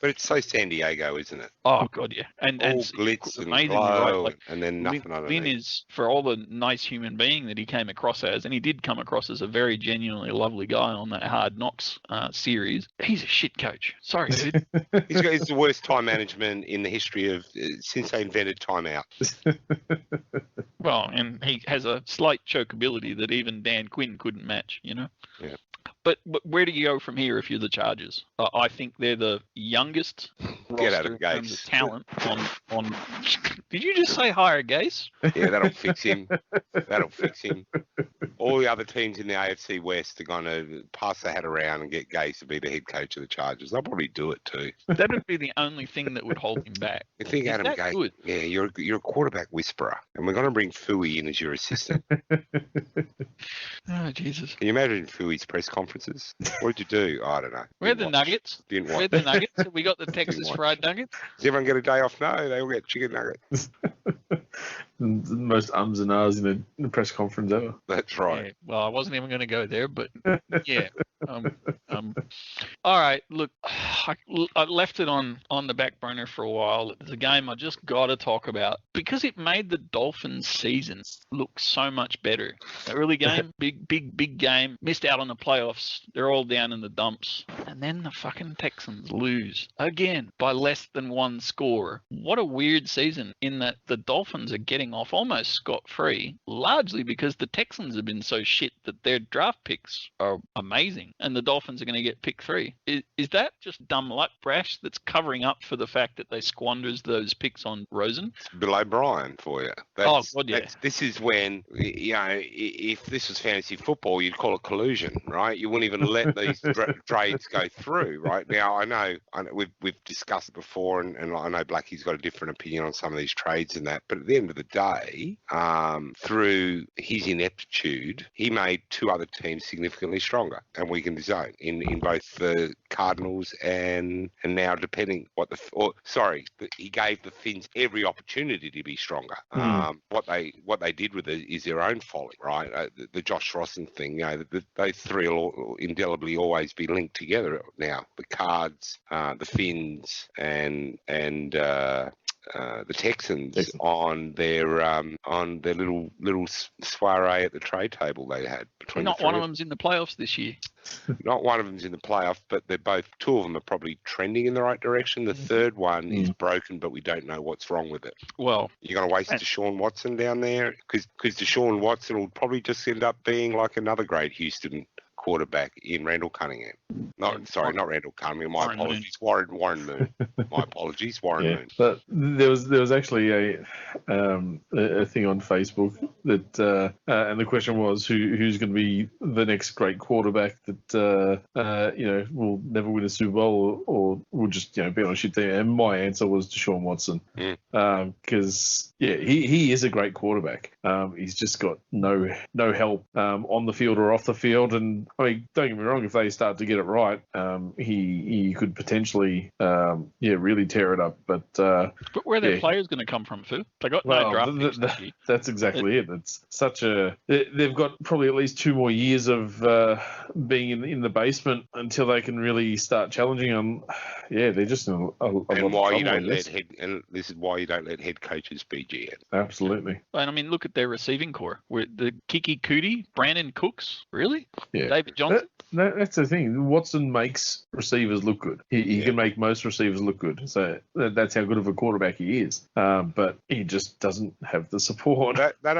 But it's so San Diego, isn't it? Oh god, yeah, and All glitz and amazingly glow, right. and then nothing underneath. Lynn is, for all the nice human being that he came across as, and he did come across as a very genuinely lovely guy on that Hard Knocks series, he's a shit coach. Sorry, dude. He's the worst time management in the history of since they invented timeout. Well, and he has a slight chokeability that even Dan Quinn couldn't match, Yeah. But where do you go from here if you're the Chargers? I think they're the youngest Get out roster of in terms Gase. of talent on. Did you just say hire Gase? Yeah, that'll fix him. That'll fix him. All the other teams in the AFC West are going to pass the hat around and get Gase to be the head coach of the Chargers. They'll probably do it too. That would be the only thing that would hold him back. You think Is Adam that Gase? good? Yeah, you're a quarterback whisperer, and we're going to bring Fooey in as your assistant. Oh, Jesus. Can you imagine Fooey's press conferences? What did you do? I don't know. Where are the Didn't watch. Nuggets? Didn't Where are watch. the Nuggets? Have we got the Texas watch. fried nuggets? Does everyone get a day off? No, they all get chicken nuggets. The most ums and ahs in a press conference ever. That's right. Yeah, well, I wasn't even going to go there, but yeah. All right, look, I left it on the back burner for a while. It's a game I just got to talk about because it made the Dolphins' season look so much better. Early game, big game, missed out on the playoffs. They're all down in the dumps. And then the fucking Texans lose again by less than one score. What a weird season in that the Dolphins are getting off almost scot-free, largely because the Texans have been so shit that their draft picks are amazing and the Dolphins are going to get pick 3. Is that just dumb luck, Brash, that's covering up for the fact that they squanders those picks on Rosen? It's Bill O'Brien for you. God, yeah. This is when, if this was fantasy football, you'd call it collusion, right? You wouldn't even let these trades go through, right? Now, I know we've discussed it before, and I know Blackie's got a different opinion on some of these trades and that, but at the end of the day, through his ineptitude, he made 2 other teams significantly stronger and weakened his own in both the Cardinals and now depending he gave the Finns every opportunity to be stronger. What they did with it is their own folly, right? The Josh Rosen thing, those 3 will indelibly always be linked together now. The Cards, the Finns, and the Texans on their little soiree at the trade table they had between. Not one of them's in the playoffs this year. Not one of them's in the playoff, but they're both. 2 of them are probably trending in the right direction. The third one is broken, but we don't know what's wrong with it. Well, you're going to waste Deshaun Watson down there because Deshaun Watson will probably just end up being like another great Houston quarterback in Randall Cunningham. Not Randall Cunningham. My apologies, Warren Moon. My apologies, Warren Moon. But there was actually a thing on Facebook that and the question was who's going to be the next great quarterback that will never win a Super Bowl or will just be on a shit team. And my answer was Deshaun Watson because he is a great quarterback. He's just got no help on the field or off the field, and I mean, don't get me wrong. If they start to get it right, he could potentially, really tear it up. But where are their players going to come from, Phil? They got no well, draft picks this year. that's exactly it. It's such a. They've got probably at least 2 more years of being in the basement until they can really start challenging on. Yeah, they're just in a lot of trouble, and this is why you don't let head coaches be GM. Absolutely. And I mean, look at their receiving core. The Kiki Cootie, Brandon Cooks, really? Yeah. David Johnson. That's the thing. Watson makes receivers look good. He can make most receivers look good. So that's how good of a quarterback he is. But he just doesn't have the support. They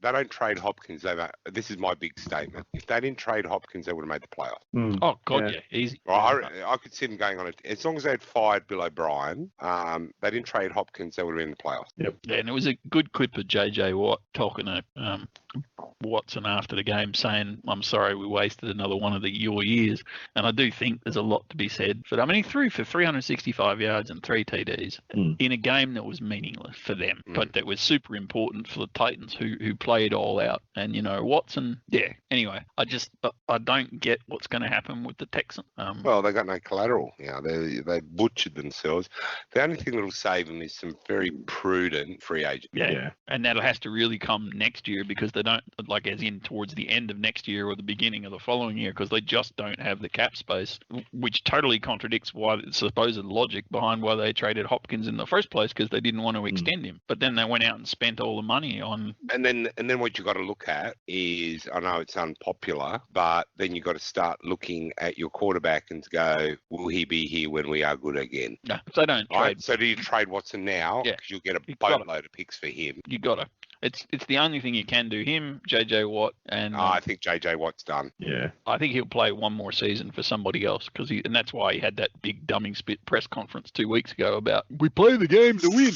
don't trade Hopkins. This is my big statement. If they didn't trade Hopkins, they would have made the playoffs. Oh God, yeah, easy. I could see them going on it as long as they had fired Bill O'Brien. They didn't trade Hopkins, they would have been in the playoffs. Yep. Yeah, and it was a good clip of JJ Watt talking to Watson after the game, saying, "I'm sorry, we wasted another one of your years." And I do think there's a lot to be said for that. I mean, he threw for 365 yards and 3 TDs in a game that was meaningless for them, but that was super important for the Titans, who played all out. And Watson, yeah. Anyway, I don't get what's going to happen with the Texans. Well, they got no collateral. They butchered themselves. The only thing that'll save them is some very prudent free agents. Yeah, and that has to really come next year, because they don't, like, as in towards the end of next year or the beginning of the following year, because they just don't have the cap space, which totally contradicts the supposed logic behind why they traded Hopkins in the first place, because they didn't want to extend him. But then they went out and spent all the money on. And then what you got to look at is, I know it's unpopular, but then you got to start looking at your quarterback and go, will he be here when we are good again? No, so don't trade. Right? So do you trade Watson now? Yeah. Because you'll get a boatload of picks for him. You got to. It's the only thing you can do. Him, JJ Watt, and I think JJ Watt's done. Yeah, I think he'll play one more season for somebody else, and that's why he had that big dumbing spit press conference 2 weeks ago about we play the game to win,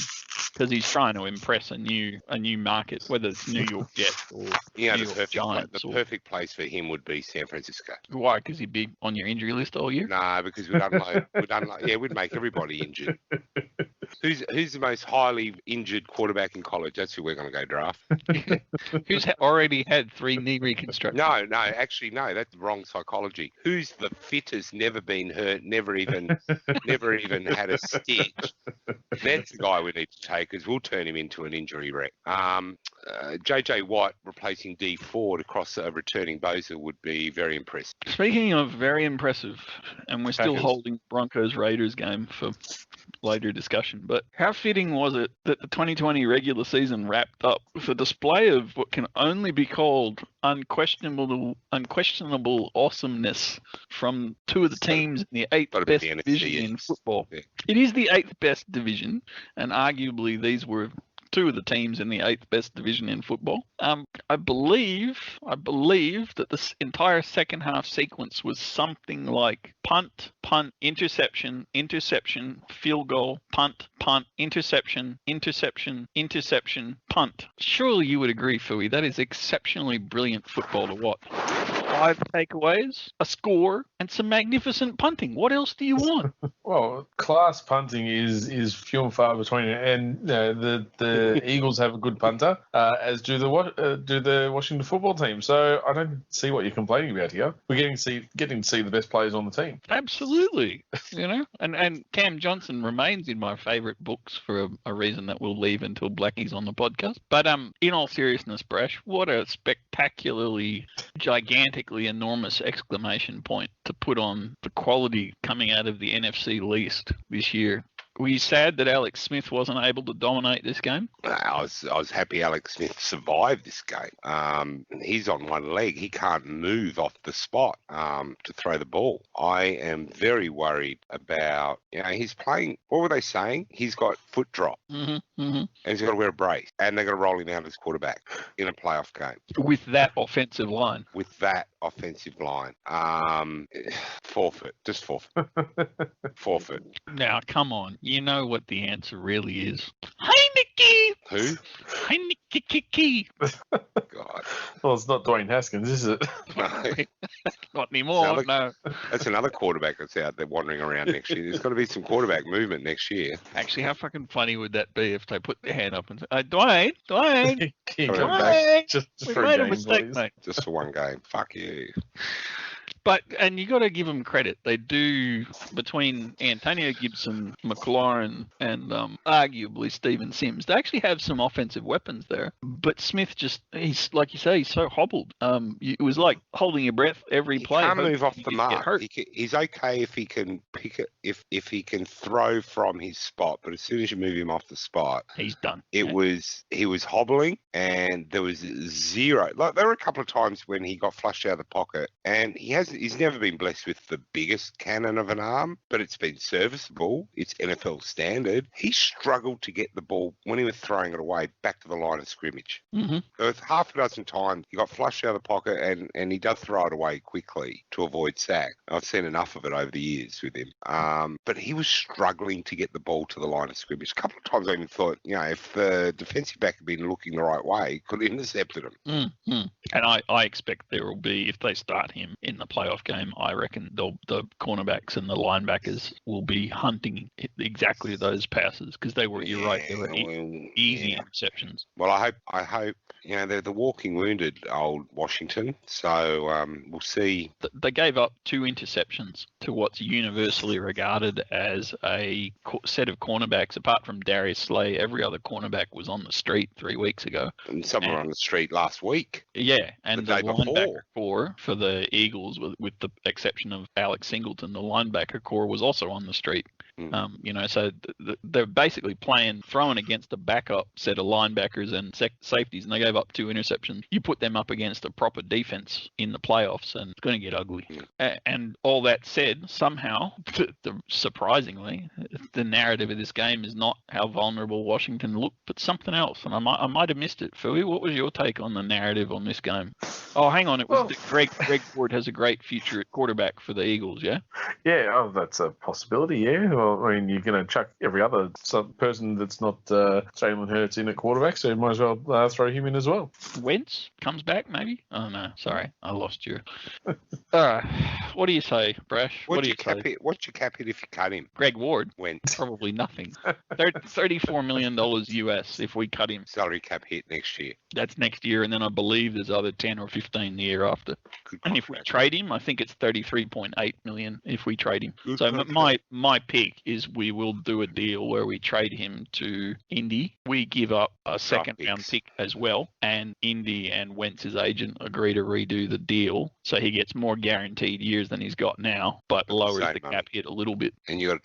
because he's trying to impress a new market, whether it's New York Jets or New York Giants. The perfect place for him would be San Francisco. Why? Because he'd be on your injury list all year? Nah, because we'd unload. We'd make everybody injured. Who's the most highly injured quarterback in college? That's who we're going to go draft. Who's already had 3 knee reconstructions? No, that's the wrong psychology. Who's the fittest, never been hurt, never even had a stitch? That's the guy we need to take, because we'll turn him into an injury wreck. JJ Watt replacing D Ford across returning Bosa would be very impressive. Speaking of very impressive, and we're still holding Broncos-Raiders game for later discussion, but how fitting was it that the 2020 regular season wrapped up with a display of what can only be called unquestionable awesomeness from 2 of the teams in the 8th best division in football. Yeah. It is the 8th best division, and arguably these were 2 of the teams in the 8th best division in football. I believe that this entire second half sequence was something like punt, interception, field goal, punt, interception, punt. Surely you would agree, Fui, that is exceptionally brilliant football to watch. 5 takeaways, a score, and some magnificent punting. What else do you want? Well, class punting is few and far between, and the Eagles have a good punter, as do the Washington football team. So I don't see what you're complaining about here. We're getting to see the best players on the team. Absolutely, and Cam Johnson remains in my favourite books for a reason that we'll leave until Blackie's on the podcast. But in all seriousness, Brash, what a spectacularly, gigantically enormous exclamation point to put on the quality coming out of the NFC least this year. Were you sad that Alex Smith wasn't able to dominate this game? I was happy Alex Smith survived this game. He's on one leg. He can't move off the spot to throw the ball. I am very worried about, he's playing, what were they saying? He's got foot drop. And he's got to wear a brace. And they're going to roll him out as quarterback in a playoff game. With that offensive line. Forfeit. Just forfeit. Forfeit. Now, come on. You know what the answer really is. Heineken! Who? Heineke. God. Well, it's not Dwayne Haskins, is it? No. Not anymore, no. That's another quarterback that's out there wandering around next year. There's got to be some quarterback movement next year. Actually, how fucking funny would that be if they put their hand up and say, Dwayne, Can you come Dwayne, back just we for made a a game, mistake, please? mate. Just for one game. Fuck you. And you got to give them credit. They do, between Antonio Gibson, McLaurin, and arguably Steven Sims, they actually have some offensive weapons there. But Smith he's like you say, he's so hobbled. It was like holding your breath every He play. can't move off He the could get mark. hurt. He's okay if he can pick it, if he can throw from his spot. But as soon as you move him off the spot, He's done. he was hobbling, and there was zero. Like there were a couple of times when he got flushed out of the pocket, and he's never been blessed with the biggest cannon of an arm, but it's been serviceable. It's NFL standard. He struggled to get the ball when he was throwing it away back to the line of scrimmage. Mm-hmm. There was half a dozen times he got flushed out of the pocket, and he does throw it away quickly to avoid sack. I've seen enough of it over the years with him. But he was struggling to get the ball to the line of scrimmage. A couple of times I even thought, if the defensive back had been looking the right way, he could have intercepted him. Mm-hmm. And I expect there will be, if they start him in the playoff game, I reckon the cornerbacks and the linebackers will be hunting exactly those passes because they were, you're right, they were easy interceptions. Well, I hope they're the walking wounded, old Washington. So we'll see. They gave up 2 interceptions to what's universally regarded as a set of cornerbacks. Apart from Darius Slay, every other cornerback was on the street 3 weeks ago. And some were on the street last week. Yeah, and the day linebacker before. core for the Eagles, with the exception of Alex Singleton, the linebacker core was also on the street. So they're basically throwing against a backup set of linebackers and safeties, and they gave up 2 interceptions. You put them up against a proper defense in the playoffs, and it's going to get ugly. And all that said, somehow, surprisingly, the narrative of this game is not how vulnerable Washington looked, but something else. And I might have missed it. Philly, what was your take on the narrative on this game? Oh, hang on. It was that Greg Ford has a great future at quarterback for the Eagles, yeah? Yeah, that's a possibility, yeah. Well, I mean, you're going to chuck every other person that's not Jalen Hurts in at quarterback, so you might as well throw him in as well. Wentz comes back, maybe? Oh, no. Sorry. I lost you. All right. What do you say, Brash? What's your cap hit if you cut him? Greg Ward? Wentz. Probably nothing. $34 million US if we cut him. Salary cap hit next year. That's next year, and then I believe there's other 10 or 15 the year after. And if we trade him, I think it's 33.8 million if we trade him. So my pick is we will do a deal where we trade him to Indy. We give up a second round pick as well, and Indy and Wentz's agent agree to redo the deal so he gets more guaranteed years than he's got now, but lowers the cap hit a little bit. And you'll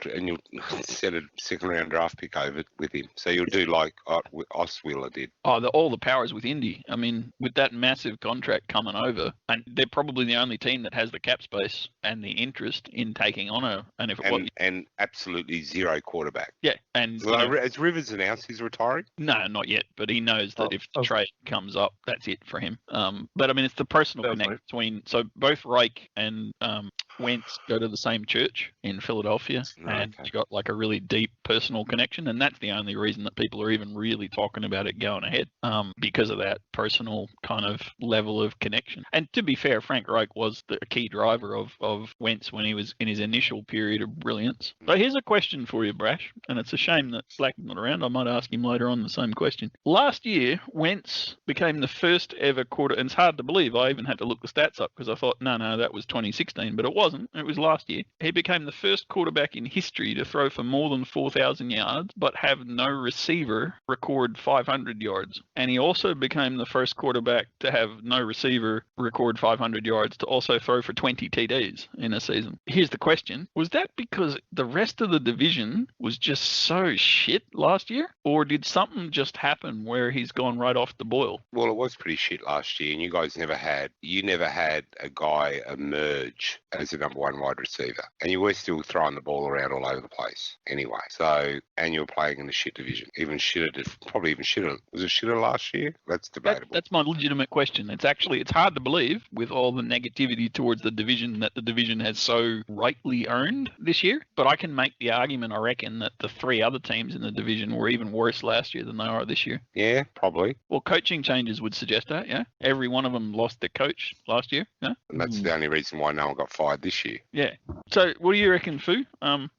set a second round draft pick over with him. So you'll do like Osweiler did. Oh, all the powers with Indy. I mean, with that massive contract coming over, and they're probably the only team that has the cap space and the interest in taking on and absolutely zero quarterback. Yeah, and has Rivers announced he's retiring? No, not yet. But he knows that if the trade comes up, that's it for him. But I mean, it's the personal connection between. So both Reich and Wentz go to the same church in Philadelphia, and you got like a really deep personal connection, and that's the only reason that people are even really talking about it going ahead, because of that personal kind of level of connection. And to be fair, Frank Reich was the key driver of Wentz when he was in his initial period of brilliance. So here's a question for you, Brash, and it's a shame that Slack's not around. I might ask him later on the same question. Last year, Wentz became the first ever and it's hard to believe. I even had to look the stats up because I thought, no, that was 2016, but it wasn't. It was last year. He became the first quarterback in history to throw for more than 4,000 yards, but have no receiver record 500 yards. And he also became the first quarterback to have no receiver record 500 yards to also throw for 20 TDs in a season. Here's the question. Was that because the rest of the division was just so shit last year? Or did something just happen where he's gone right off the boil? Well, it was pretty shit last year, and you guys never had a guy emerge as a number one wide receiver. And you were still throwing the ball around all over the place anyway. So, and you were playing in the shit division. Even shitter. Was it shitter last year? That's debatable. That's my legitimate question. It's hard to believe with all the negativity towards the division that the division has so rightly earned this year, but I can make the argument, I reckon, that the 3 other teams in the division were even worse last year than they are this year. Yeah, probably. Well, coaching changes would suggest that, yeah. Every one of them lost their coach last year, yeah. And that's the only reason why no one got fired this year. Yeah. So, what do you reckon, Fu?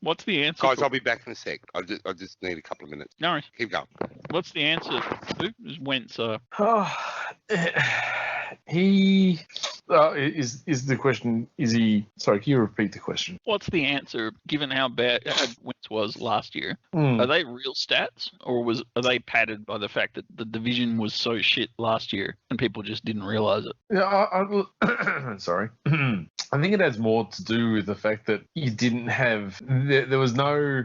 What's the answer? Guys, I'll be back in a sec. I just need a couple of minutes. No worries. Keep going. What's the answer, Fu? Is Wentz? He is the question. Is he? Sorry, can you repeat the question? What's the answer, given how bad Wentz was last year? Mm. Are they real stats, or are they padded by the fact that the division was so shit last year and people just didn't realize it? Yeah, sorry. I think it has more to do with the fact that you didn't have. There was no.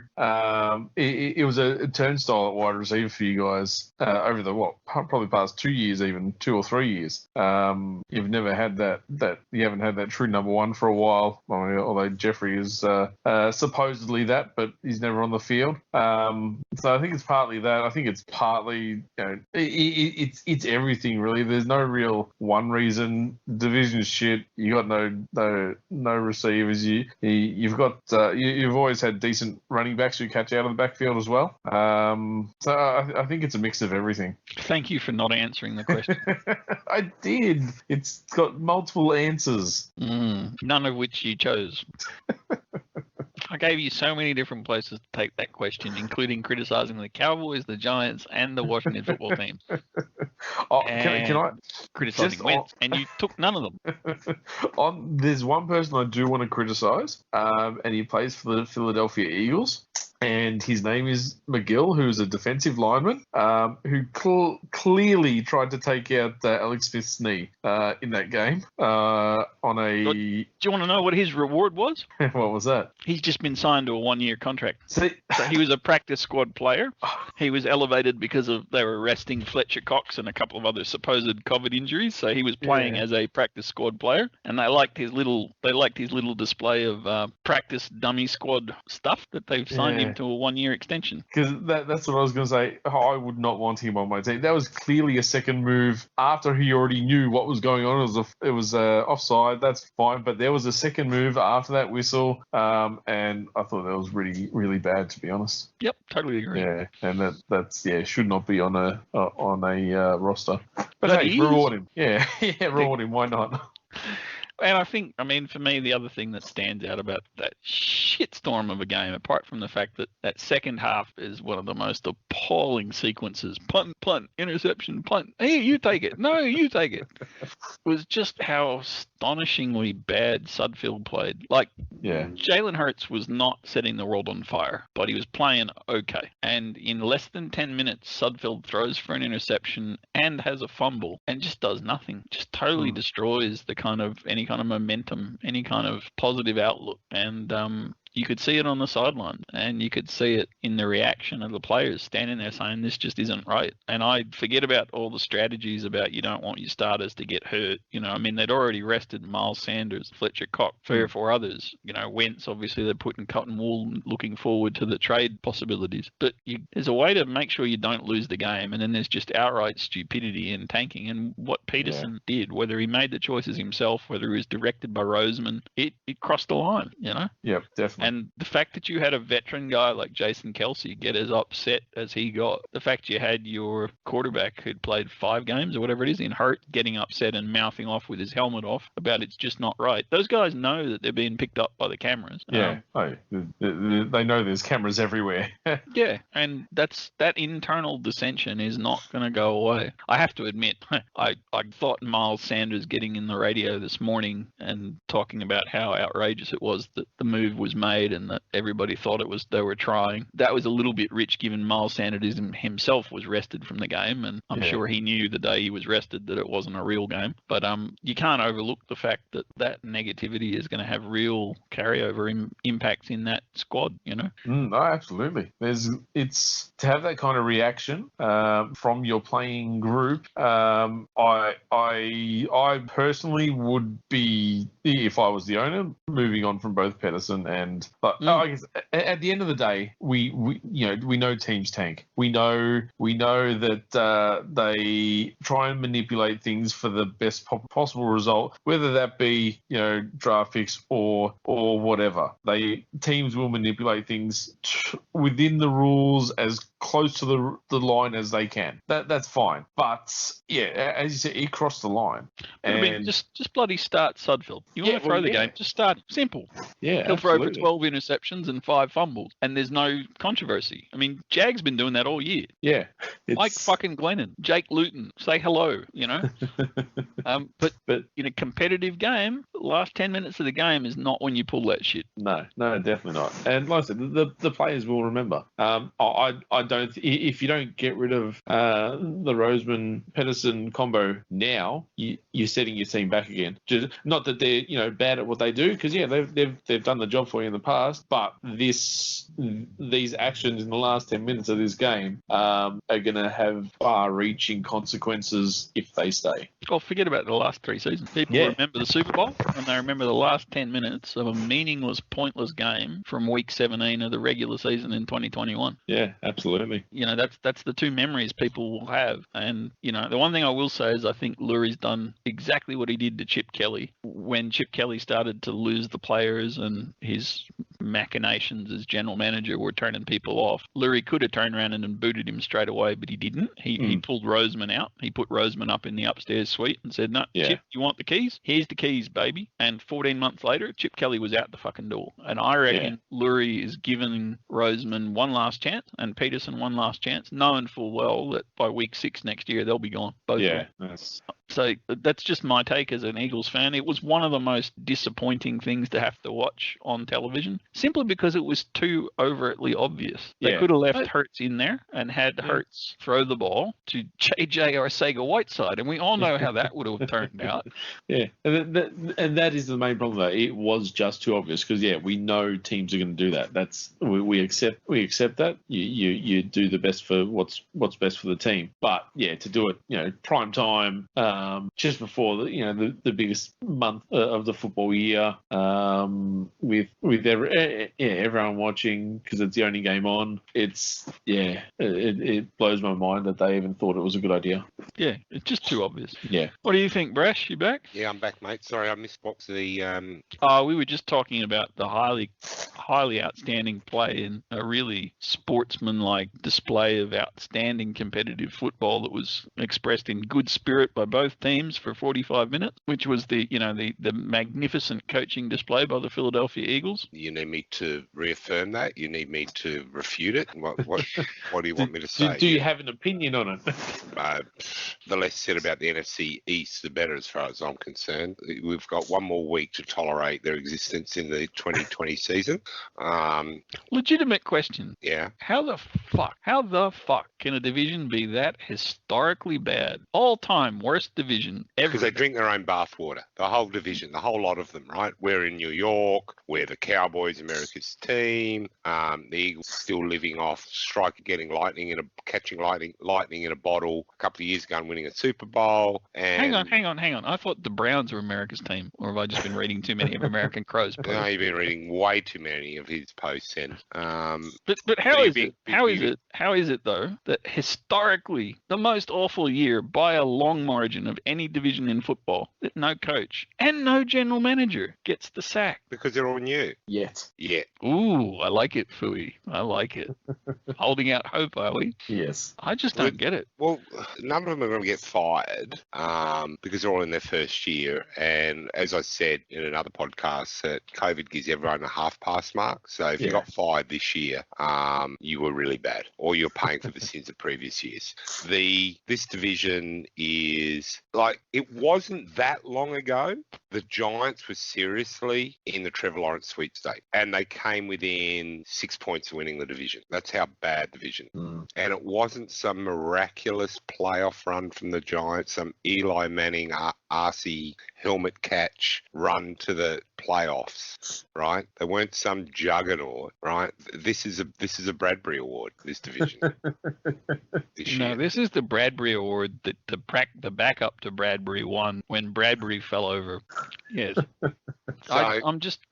It was a turnstile at wide receiver for you guys over the probably past 2 years, even 2 or 3 years. You've never had that. You haven't had that true number one for a while. Although Jeffrey is supposedly that, but he's never on the field. So I think it's partly that. I think it's partly it's everything really. There's no real one reason. Division's shit. You got no receivers. You've got you've always had decent running backs who catch out of the backfield as well. So I think it's a mix of everything. Thank you for not answering the question. I did. It's got multiple answers. None of which you chose. I gave you so many different places to take that question, including criticizing the Cowboys, the Giants, and the Washington football team. Can I criticizing Wentz, and you took none of them. There's one person I do want to criticize, and he plays for the Philadelphia Eagles. And his name is McGill, who's a defensive lineman, who clearly tried to take out Alex Smith's knee in that game. Do you want to know what his reward was? What was that? He's just been signed to a 1-year contract. So he was a practice squad player. He was elevated because they were resting Fletcher Cox and a couple of other supposed COVID injuries. So he was playing as a practice squad player, and they liked his little display of practice dummy squad stuff that they've signed him to a 1-year extension. Because that's what I was going to say. I would not want him on my team. That was clearly a second move after he already knew what was going on. It was offside. That's fine. But there was a second move after that whistle, and I thought that was really, really bad, to be honest. Yep, totally agree. Yeah, and that's should not be on a roster. But hey, reward him. Yeah, reward him. Why not? And I think, for me, the other thing that stands out about that shitstorm of a game, apart from the fact that second half is one of the most appalling sequences, punt, interception, punt, hey, you take it, no, you take it, was just how astonishingly bad Sudfeld played. Jalen Hurts was not setting the world on fire, but he was playing okay. And in less than 10 minutes, Sudfeld throws for an interception and has a fumble and just does nothing. Just totally destroys any kind of momentum, any kind of positive outlook. And you could see it on the sideline, and you could see it in the reaction of the players standing there saying this just isn't right. And I forget about all the strategies about you don't want your starters to get hurt. They'd already rested Miles Sanders, Fletcher Cox, 3 or 4 others. Wentz, obviously they're putting cotton wool, looking forward to the trade possibilities. But there's a way to make sure you don't lose the game, and then there's just outright stupidity and tanking. And what Peterson did, whether he made the choices himself, whether he was directed by Roseman, it crossed the line, Yep, definitely. And the fact that you had a veteran guy like Jason Kelsey get as upset as he got, the fact you had your quarterback who'd played 5 games or whatever it is in Hurt getting upset and mouthing off with his helmet off about it's just not right. Those guys know that they're being picked up by the cameras. Yeah, they know there's cameras everywhere. Yeah, and that internal dissension is not going to go away. I have to admit, I thought Miles Sanders getting in the radio this morning and talking about how outrageous it was that the move was made and that everybody thought they were trying. That was a little bit rich, given Miles Sanders himself was rested from the game, and I'm sure he knew the day he was rested that it wasn't a real game. But you can't overlook the fact that negativity is going to have real carryover impacts in that squad. No, absolutely. It's to have that kind of reaction from your playing group. I personally would be if I was the owner, moving on from both Pedersen and. But I guess at the end of the day, we know teams tank. We know that they try and manipulate things for the best possible result, whether that be draft picks or whatever. Teams will manipulate things within the rules as close to the line as they can. That's fine. But yeah, as you said, he crossed the line. And I mean, just bloody start Sudfeld. You want to throw the game? Just start. Simple. Yeah, He'll absolutely. throw for 12 interceptions and 5 fumbles, and there's no controversy. I mean, Jag's been doing that all year. Yeah, Mike fucking Glennon, Jake Luton, say hello. But in a competitive game, the last 10 minutes of the game is not when you pull that shit. No, definitely not. And like I said, the players will remember. I don't. If you don't get rid of the Roseman Pedersen combo now, you're setting your team back again. Just not that they're bad at what they do, because they've done the job for you in the past. But these actions in the last 10 minutes of this game are going to have far-reaching consequences if they stay. Oh, forget about the last 3 seasons. People remember the Super Bowl, and they remember the last 10 minutes of a meaningless, pointless game from Week 17 of the regular season in 2021. Yeah, absolutely. That's the 2 memories people will have. And the one thing I will say is I think Lurie's done exactly what he did to Chip Kelly when Chip Kelly started to lose the players and his machinations as general manager were turning people off. Lurie could have turned around and booted him straight away, but he didn't. He pulled Roseman out. He put Roseman up in the upstairs suite and said, "No, Chip, you want the keys? Here's the keys, baby." And 14 months later, Chip Kelly was out the fucking door. And I reckon Lurie is giving Roseman one last chance and Peterson one last chance, knowing full well that by week 6 next year they'll be gone. Both of them. So that's just my take as an Eagles fan. It was one of the most disappointing things to have to watch on television, simply because it was too overtly obvious. They could have left Hurts in there and had Hurts throw the ball to JJ or Sega-Whiteside, and we all know how that would have turned out. Yeah, and that is the main problem, though. It was just too obvious because, we know teams are going to do that. We accept that. You do the best for what's best for the team. But, to do it, prime time, just before the biggest month of the football year, with everyone watching because it's the only game on. It blows my mind that they even thought it was a good idea. Yeah, it's just too obvious. Yeah. What do you think, Brash? You back? Yeah, I'm back, mate. Sorry, I missed what's the. We were just talking about the highly outstanding play and a really sportsman-like display of outstanding competitive football that was expressed in good spirit by both teams for 45 minutes, which was the magnificent coaching display by the Philadelphia Eagles. You need me to reaffirm that? You need me to refute it? What do you want me to say? Do you have an opinion on it? The less said about the NFC East, the better, as far as I'm concerned. We've got one more week to tolerate their existence in the 2020 season. Legitimate question. Yeah. How the fuck can a division be that historically bad? All-time worst division ever. Because they drink their own bathwater. The whole division, the whole lot of them, right? We're in New York. We're the Cowboys, America's team. The Eagles still living off Striker catching lightning in a bottle a couple of years ago and winning a Super Bowl. And Hang on. I thought the Browns were America's team, or have I just been reading too many of American Crow's posts? No, you've been reading way too many of his posts, and but how is it though that historically the most awful year by a long margin of any division in football that no coach and no general manager gets the sack? Because they're all new. Yet. Ooh, I like it, Fooey. I like it. Holding out hope, are we? Yes. I just don't get it. Well, none of them are going to get fired because they're all in their first year. And as I said in another podcast, that COVID gives everyone a half-pass mark. So if you got fired this year, you were really bad, or you're paying for the sins of previous years. This division is like, it wasn't that long ago the Giants were seriously in the Trevor Lawrence sweepstake, and they came within 6 points of winning the division. That's how bad the division. And it wasn't some miraculous playoff run from the Giants, some Eli Manning, RC helmet catch run to the playoffs, right? They weren't some juggernaut, right? This is a Bradbury Award, this division. This is the Bradbury Award that the backup to Bradbury won when Bradbury fell over Yes. So, I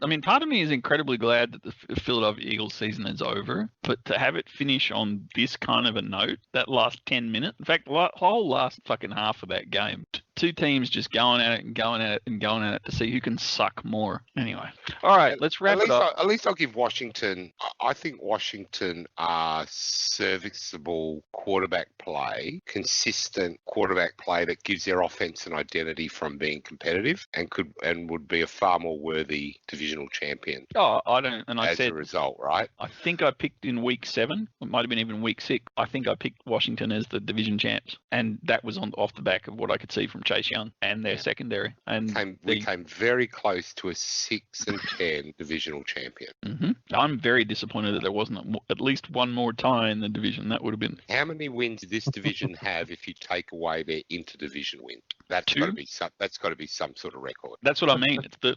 mean, part of me is incredibly glad that the Philadelphia Eagles season is over, but to have it finish on this kind of a note, that last 10 minutes, in fact, the whole last fucking half of that game, two teams just going at it and going at it and going at it to see who can suck more. Anyway, all right, let's wrap it up. At least I'll give Washington. I think Washington are serviceable quarterback play, consistent quarterback play that gives their offense an identity from being competitive, and would be a far more worthy divisional champion. Oh, I don't, and I as said a result, right? I think I picked in week 7. It might have been even week 6. I think I picked Washington as the division champs, and that was off the back of what I could see from Chase Young and their secondary. And we came very close to a 6-10 divisional champion. Mm-hmm. I'm very disappointed that there wasn't at least one more tie in the division. That would have been. How many wins did this division have if you take away their interdivision win? That's got to be some sort of record. That's what I mean. It's the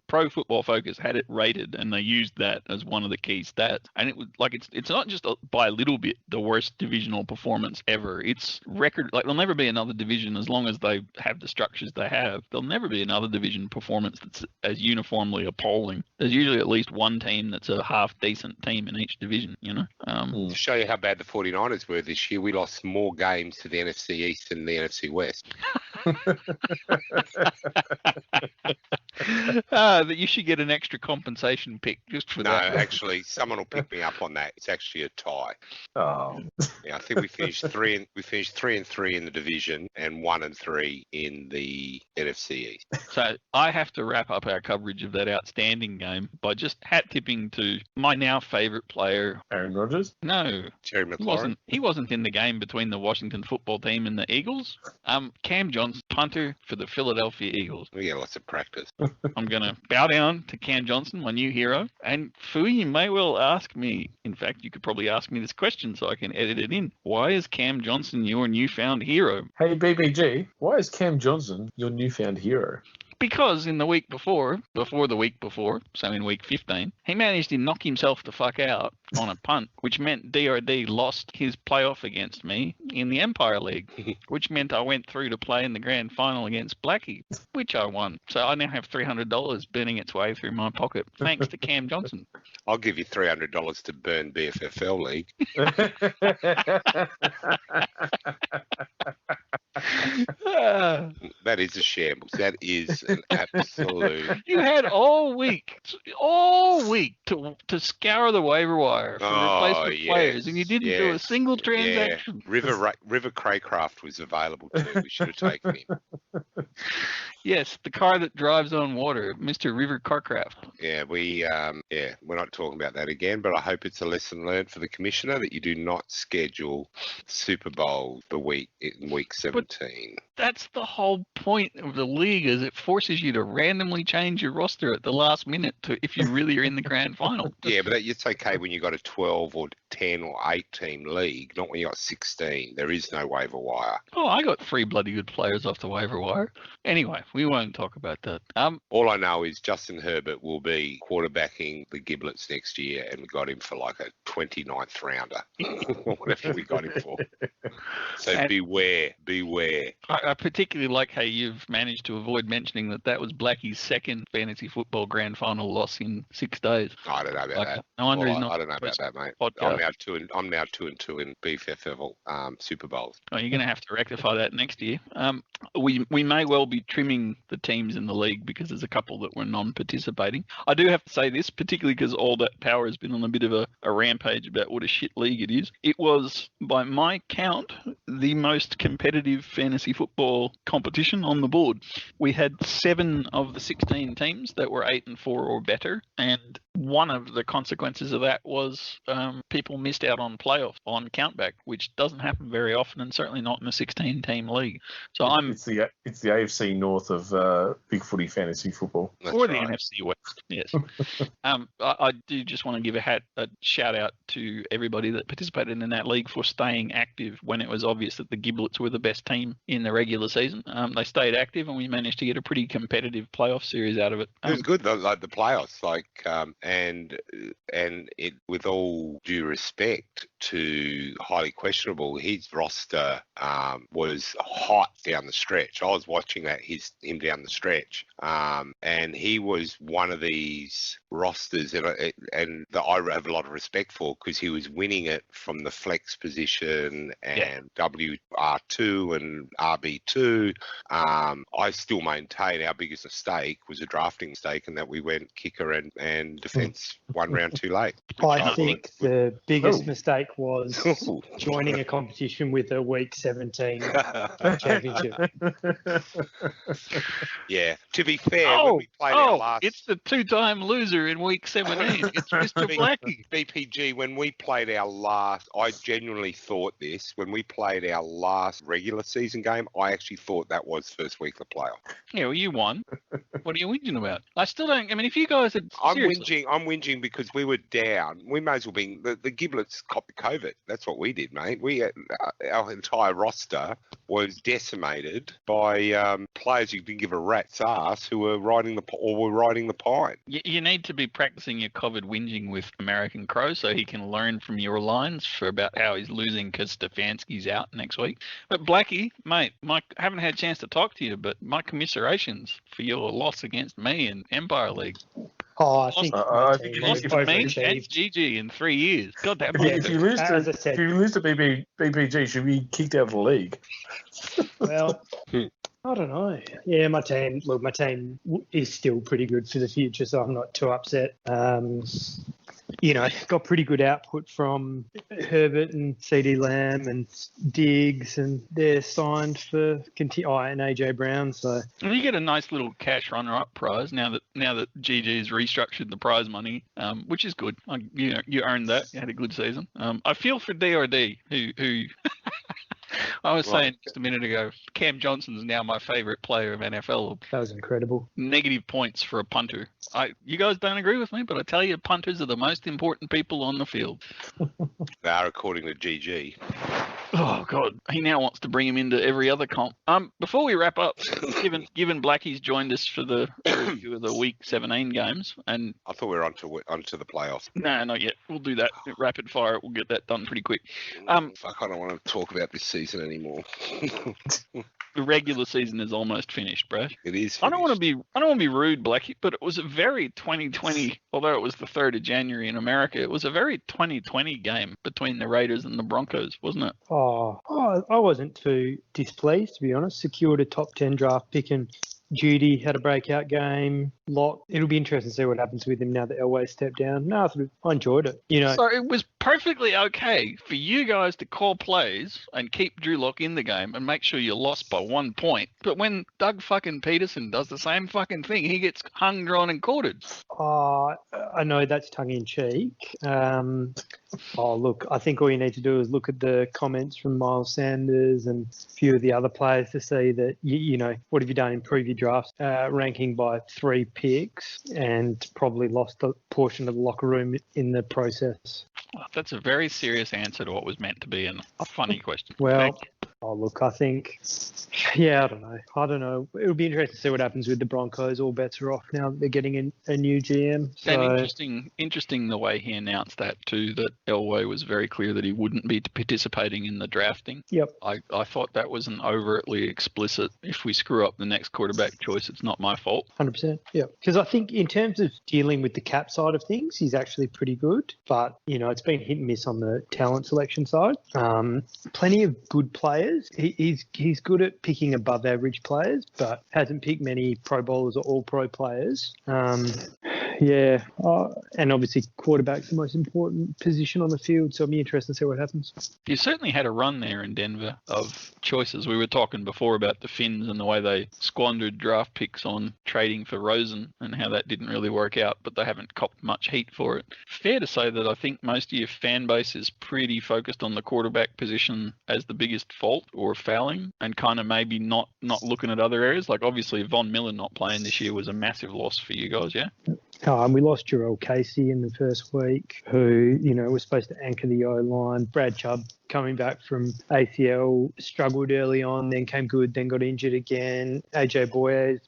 Pro Football Focus had it rated, and they used that as one of the key stats. And it was like it's not just by a little bit the worst divisional performance ever. It's record. Like there'll never be another division as long as they have the structures they have. There'll never be another division performance that's as uniformly appalling. There's usually at least one team that's a half decent team in each division. You know. To show you how bad the 49ers were this year, we lost more games to the NFC East than the NFC West. That you should get an extra compensation pick just for that. No, actually, someone will pick me up on that. It's actually a tie. Oh. Yeah, I think we finished 3-3 in the division and 1-3 in the NFC East. So I have to wrap up our coverage of that outstanding game by just hat tipping to my now favourite player, Aaron Rodgers? No, Terry McLaurin. He wasn't in the game between the Washington football team and the Eagles. Cam Johnson, punter for the Philadelphia Eagles. We get lots of practice. I'm going to bow down to Cam Johnson, my new hero. And Fui, you may well ask me, in fact, you could probably ask me this question so I can edit it in. Why is Cam Johnson your newfound hero? Hey, BBG, why is Cam Johnson your newfound hero? Because in the week before the week before, so in week 15, he managed to knock himself the fuck out on a punt, which meant DRD lost his playoff against me in the Empire League, which meant I went through to play in the grand final against Blackie, which I won. So I now have $300 burning its way through my pocket, thanks to Cam Johnson. I'll give you $300 to burn BFFL League. That is a shambles. That is an absolute. You had all week to scour the waiver wire for replacement players, and you didn't do a single transaction. Yeah. River Craycraft was available too. We should have taken him. Yes, the car that drives on water, Mr. River Carcraft. Yeah, we're not talking about that again, but I hope it's a lesson learned for the commissioner that you do not schedule Super Bowl in week 17. But that's the whole point of the league, is it forces you to randomly change your roster at the last minute if you really are in the grand final. Yeah, but it's okay when you got a 12 or 10 or 8 team league, not when you got 16. There is no waiver wire. Oh, I got 3 bloody good players off the waiver wire. Anyway, we won't talk about that. All I know is Justin Herbert will be quarterbacking the Giblets next year, and we got him for like a 29th rounder, whatever we got him for. So beware. I particularly like how you've managed to avoid mentioning that was Blackie's second fantasy football grand final loss in 6 days. I don't know about that. No wonder he's not. I don't know about that, mate. I'm now 2-2 in BFFL Super Bowls. Oh, you're going to have to rectify that next year. We may well be trimming the teams in the league because there's a couple that were non-participating. I do have to say this, particularly because all that power has been on a bit of a rampage about what a shit league it is. It was, by my count, the most competitive fantasy football competition on the board. We had 7 of the 16 teams that were 8-4 or better, and one of the consequences of that was people missed out on playoffs on countback, which doesn't happen very often, and certainly not in a 16-team league. So it's the AFC North of Big Footy fantasy football, or the NFC West. Yes. I do just want to give a shout out to everybody that participated in that league for staying active when it was obvious that the Giblets were the best team in the regular season. They stayed active, and we managed to get a pretty competitive playoff series out of it. It was good, like the playoffs, and it, with all due respect to highly questionable, his roster was hot down the stretch. I was watching that. His him down the stretch. And he was one of these rosters and that I have a lot of respect for, because he was winning it from the flex position and WR2 and RB2. I still maintain our biggest mistake was a drafting mistake, and that we went kicker and defence 1 round too late. I think the biggest mistake was joining a competition with a Week 17 championship. Yeah, to be fair, when we played our last... it's the 2-time loser in Week 17. It's Mr. Blackie. BPG, when we played our last... I genuinely thought this. When we played our last regular season game, I actually thought that was first week of the playoff. Yeah, well, you won. What are you whinging about? I still don't... I mean, if you guys had... I'm whinging because we were down. We may as well be... The Giblets copped COVID. That's what we did, mate. Our entire roster was decimated by players who didn't give a rat's ass who were riding the pine. You need to be practicing your COVID whinging with American Crow so he can learn from your lines for about how he's losing because Stefanski's out next week. But Blackie, mate, I haven't had a chance to talk to you, but my commiserations for your loss against me in Empire League. Oh, I think you lost to me and Gigi in 3 years. God damn If you lose to BPG, should be kicked out of the league. Well, I don't know. Yeah, my team is still pretty good for the future, so I'm not too upset. Got pretty good output from Herbert and CD Lamb and Diggs, and they're signed for and AJ Brown. So you get a nice little cash runner-up prize now that GG's restructured the prize money, which is good. You earned that. You had a good season. I feel for DRD who. I was saying just a minute ago, Cam Johnson's now my favourite player of NFL. That was incredible. Negative points for a punter. You guys don't agree with me, but I tell you, punters are the most important people on the field. They are, according to GG. Oh, God. He now wants to bring him into every other comp. Before we wrap up, given Blackie's joined us for the review of the Week 17 games, and I thought we were onto the playoffs. No, not yet. We'll do that. Rapid fire. We'll get that done pretty quick. Fuck, I don't want to talk about this season anymore. The regular season is almost finished, Brad. It is finished. I don't want to be rude, Blackie, but it was a very 2020, although it was the 3rd of January in America, it was a very 2020 game between the Raiders and the Broncos, wasn't it? Oh, I wasn't too displeased, to be honest. Secured a top 10 draft pick, and Judy had a breakout game. It'll be interesting to see what happens with him now that Elway stepped down. No, I enjoyed it. So it was perfectly okay for you guys to call plays and keep Drew Lock in the game and make sure you lost by 1 point. But when Doug fucking Peterson does the same fucking thing, he gets hung, drawn, and quartered. I know that's tongue in cheek. Look, I think all you need to do is look at the comments from Miles Sanders and a few of the other players to see that, what have you done? Improve your draft ranking by 3 picks and probably lost a portion of the locker room in the process. That's a very serious answer to what was meant to be a funny question. Well, look, I think, I don't know. It'll be interesting to see what happens with the Broncos. All bets are off now that they're getting a new GM. So. And interesting the way he announced that too, that Elway was very clear that he wouldn't be participating in the drafting. Yep. I thought that was an overtly explicit, if we screw up the next quarterback choice, it's not my fault. 100%, yeah. Because I think in terms of dealing with the cap side of things, he's actually pretty good. But, it's been hit and miss on the talent selection side. Plenty of good players. He's good at picking above average players, but hasn't picked many Pro Bowlers or All-Pro players. And obviously quarterback's the most important position on the field, so it'll be interesting to see what happens. You certainly had a run there in Denver of choices. We were talking before about the Finns and the way they squandered draft picks on trading for Rosen and how that didn't really work out, but they haven't copped much heat for it. Fair to say that I think most of your fan base is pretty focused on the quarterback position as the biggest fault or fouling, and kind of maybe not looking at other areas. Like obviously Von Miller not playing this year was a massive loss for you guys, yeah? We lost Jarrell Casey in the first week, who, was supposed to anchor the O-line. Brad Chubb coming back from ACL, struggled early on, then came good, then got injured again. AJ Boye's,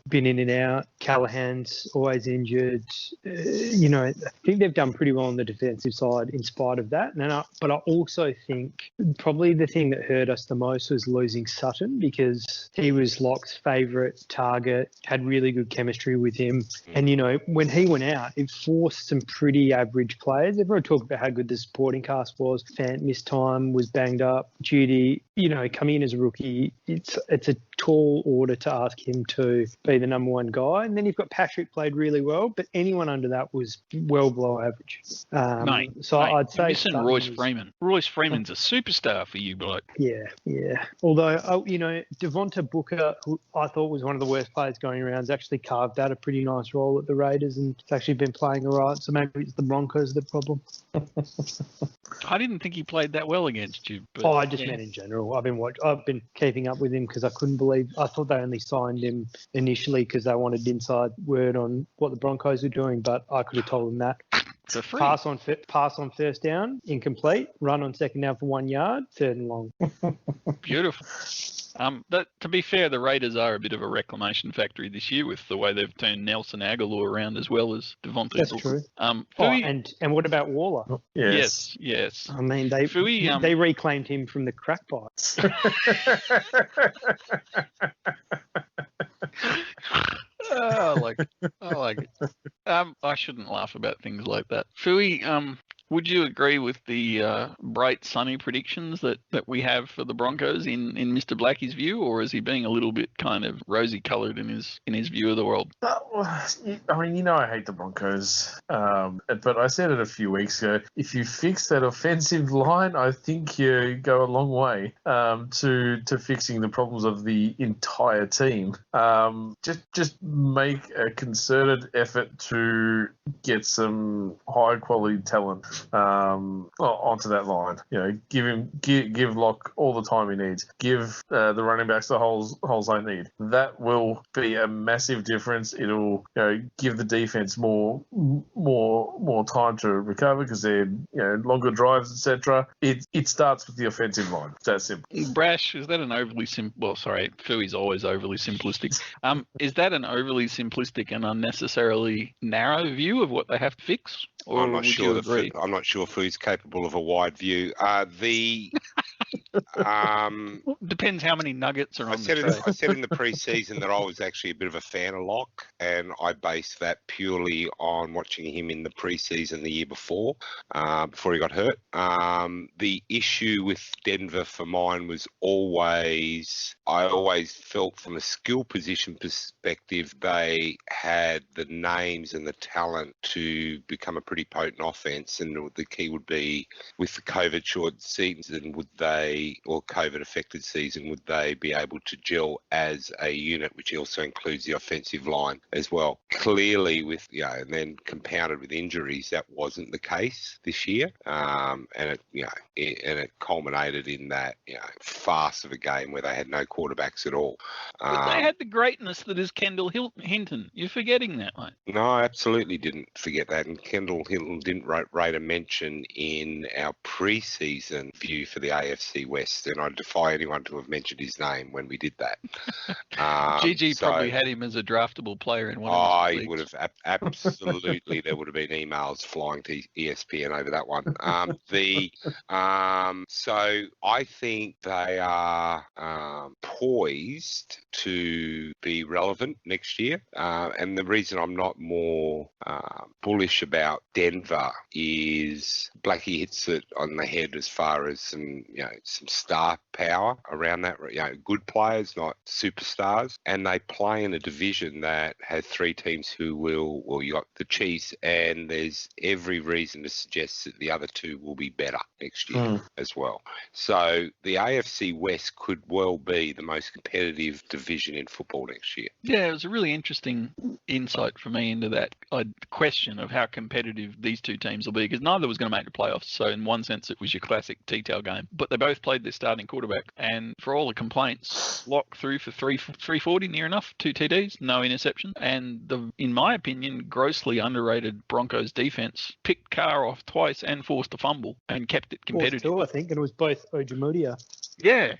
been in and out. Callahan's always injured. I think they've done pretty well on the defensive side in spite of that. But I also think probably the thing that hurt us the most was losing Sutton, because he was Locke's favourite target, had really good chemistry with him. And, when he went out, it forced some pretty average players. Everyone talked about how good the supporting cast was. Fant missed time, was banged up. Judy, coming in as a rookie, it's a tall order to ask him to be the number one guy. And then you've got Patrick played really well, but anyone under that was well below average. Mate, I'd say you're missing Royce Freeman. Royce Freeman's a superstar for you, bloke. Yeah. Although, Devonta Booker, who I thought was one of the worst players going around, has actually carved out a pretty nice role at the Raiders, and it's actually been playing all right. So maybe it's the Broncos the problem. I didn't think he played that well against you. But, I just meant in general. I've been keeping up with him because I couldn't believe. I thought they only signed him initially because they wanted inside word on what the Broncos were doing, but I could have told them that. For free. Pass on first down, incomplete. Run on second down for 1 yard, third and long. Beautiful. To be fair, the Raiders are a bit of a reclamation factory this year with the way they've turned Nelson Aguilar around as well as Devontae. That's true. And what about Waller? Yes. I mean, they reclaimed him from the crackpots. I like it. I shouldn't laugh about things like that. Fui, would you agree with the bright sunny predictions that we have for the Broncos in Mr. Blackie's view, or is he being a little bit kind of rosy coloured in his view of the world? I mean, I hate the Broncos, but I said it a few weeks ago. If you fix that offensive line, I think you go a long way to fixing the problems of the entire team. Just make a concerted effort to get some high quality talent onto that line. Give Locke all the time he needs. Give the running backs the holes they need. That will be a massive difference. It'll give the defense more time to recover because they're longer drives, etc. It starts with the offensive line. It's that simple. Brash, is that an overly well, sorry, Fui's always overly simplistic. Is that an overly simplistic and unnecessarily narrow view of what they have to fix? Or I'm not sure Fui's capable of a wide view. Depends how many nuggets are on the tray. I said in the pre-season that I was actually a bit of a fan of Locke, and I based that purely on watching him in the pre-season the year before he got hurt. The issue with Denver for mine was I always felt from a skill position perspective, they had the names and the talent to become a pretty potent offense, and the key would be with the COVID short season, COVID affected season, would they be able to gel as a unit, which also includes the offensive line as well? Clearly, and then compounded with injuries, that wasn't the case this year, and it culminated in that farce of a game where they had no quarterbacks at all. But they had the greatness that is Kendall Hinton. You're forgetting that, mate. No, I absolutely didn't forget that, and Kendall Hinton didn't rate a mention in our pre-season view for the AFC West, and I defy anyone to have mentioned his name when we did that. GG probably had him as a draftable player in one of his leagues. Would have absolutely. There would have been emails flying to ESPN over that one. So I think they are poised to be relevant next year, and the reason I'm not more bullish about Denver is Blackie hits it on the head as far as some star power around that. Good players, not superstars, and they play in a division that has three teams who will. Well, you got the Chiefs, and there's every reason to suggest that the other two will be better next year as well. So the AFC West could well be the most competitive division in football next year. Yeah, it was a really interesting insight for me into that question of how competitive competitive these two teams will be, because neither was going to make the playoffs. So in one sense, it was your classic T-tail game. But they both played their starting quarterback, and for all the complaints, Lock threw for 340 near enough, 2 TDs, no interception, and in my opinion, grossly underrated Broncos defense picked Carr off twice and forced a fumble and kept it competitive. Too, I think, and it was both Ojemudia. Yeah,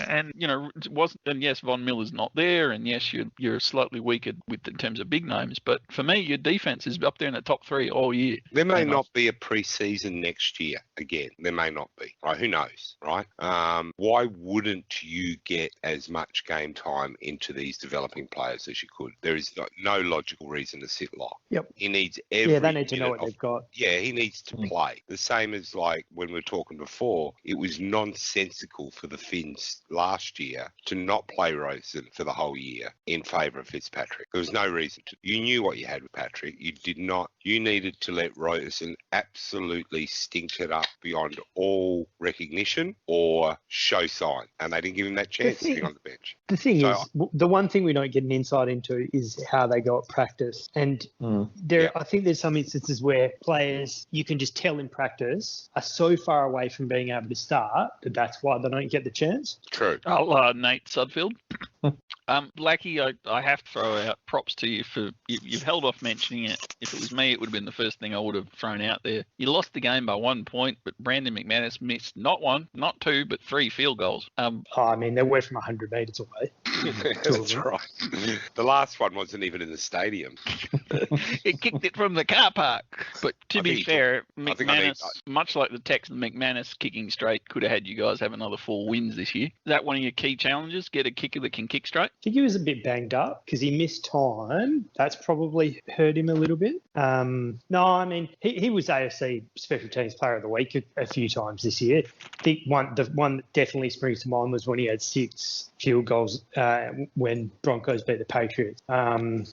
and it wasn't. And yes, Von Miller's not there, and yes, you're slightly weaker in terms of big names. But for me, your defense is up there in the top 3 all year. There may not be a pre-season next year again. There may not be. Right? Who knows? Right? Why wouldn't you get as much game time into these developing players as you could? There is no logical reason to sit Lock. Yep. He needs every. Yeah, they need to know what they've got. Yeah, he needs to play. The same as like when we were talking before, it was nonsensical for the Finns last year to not play Rosen for the whole year in favour of Fitzpatrick. There was no reason to. You knew what you had with Patrick. You did not. You needed to let Rosen absolutely stink it up beyond all recognition or show sign, and they didn't give him that chance to be on the bench. The thing is, the one thing we don't get an insight into is how they go at practice. And I think there's some instances where players, you can just tell in practice, are so far away from being able to start that's why they don't get the chance. True. Nate Sudfield. Blackie, I have to throw out props to you for you've held off mentioning it. If it was me, it would have been the first thing I would have thrown out there. You lost the game by 1 point, but Brandon McManus missed not 1, not 2, but 3 field goals. I mean, they were from 100 metres away. That's right. The last one wasn't even in the stadium. It kicked it from the car park. But to be fair, McManus, much like the Texans, McManus kicking straight could have had you guys have another 4 wins this year. Is that one of your key challenges? Get a kicker that can kick straight? I think he was a bit banged up because he missed time. That's probably hurt him a little bit. No, I mean, he was AFC Special Teams Player of the Week a few times this year. I think the one that definitely springs to mind was when he had 6 field goals when Broncos beat the Patriots.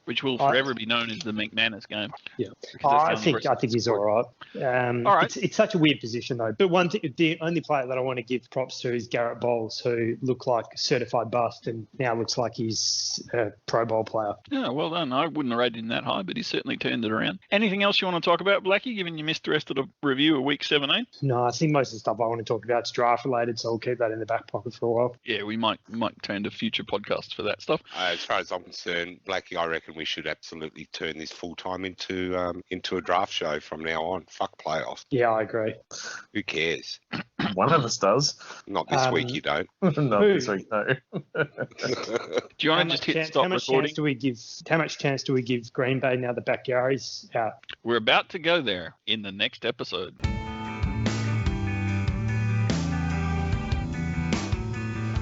Which will forever be known as the McManus game. Yeah. I think he's all right. All right. It's such a weird position, though. But the only player that I want to give props to is Garrett Bowles, who looked like a certified bust and now looks like he's a Pro Bowl player. Yeah, well done. I wouldn't have rated him that high, but he certainly turned it around. Anything else you want to talk about, Blackie, given you missed the rest of the review of Week 17? No, I think most of the stuff I want to talk about is draft-related, so I'll keep that in the back pocket for a while. Yeah, we might turn to future podcasts for that stuff. As far as I'm concerned, Blackie, I reckon we should absolutely turn this full-time into a draft show from now on. Fuck playoffs. Yeah, I agree. Who cares? One of us does. Not this week, you don't. Not this week, no. Do you want to just hit stop recording? How much chance do we give Green Bay now the backyard is out? We're about to go there in the next episode.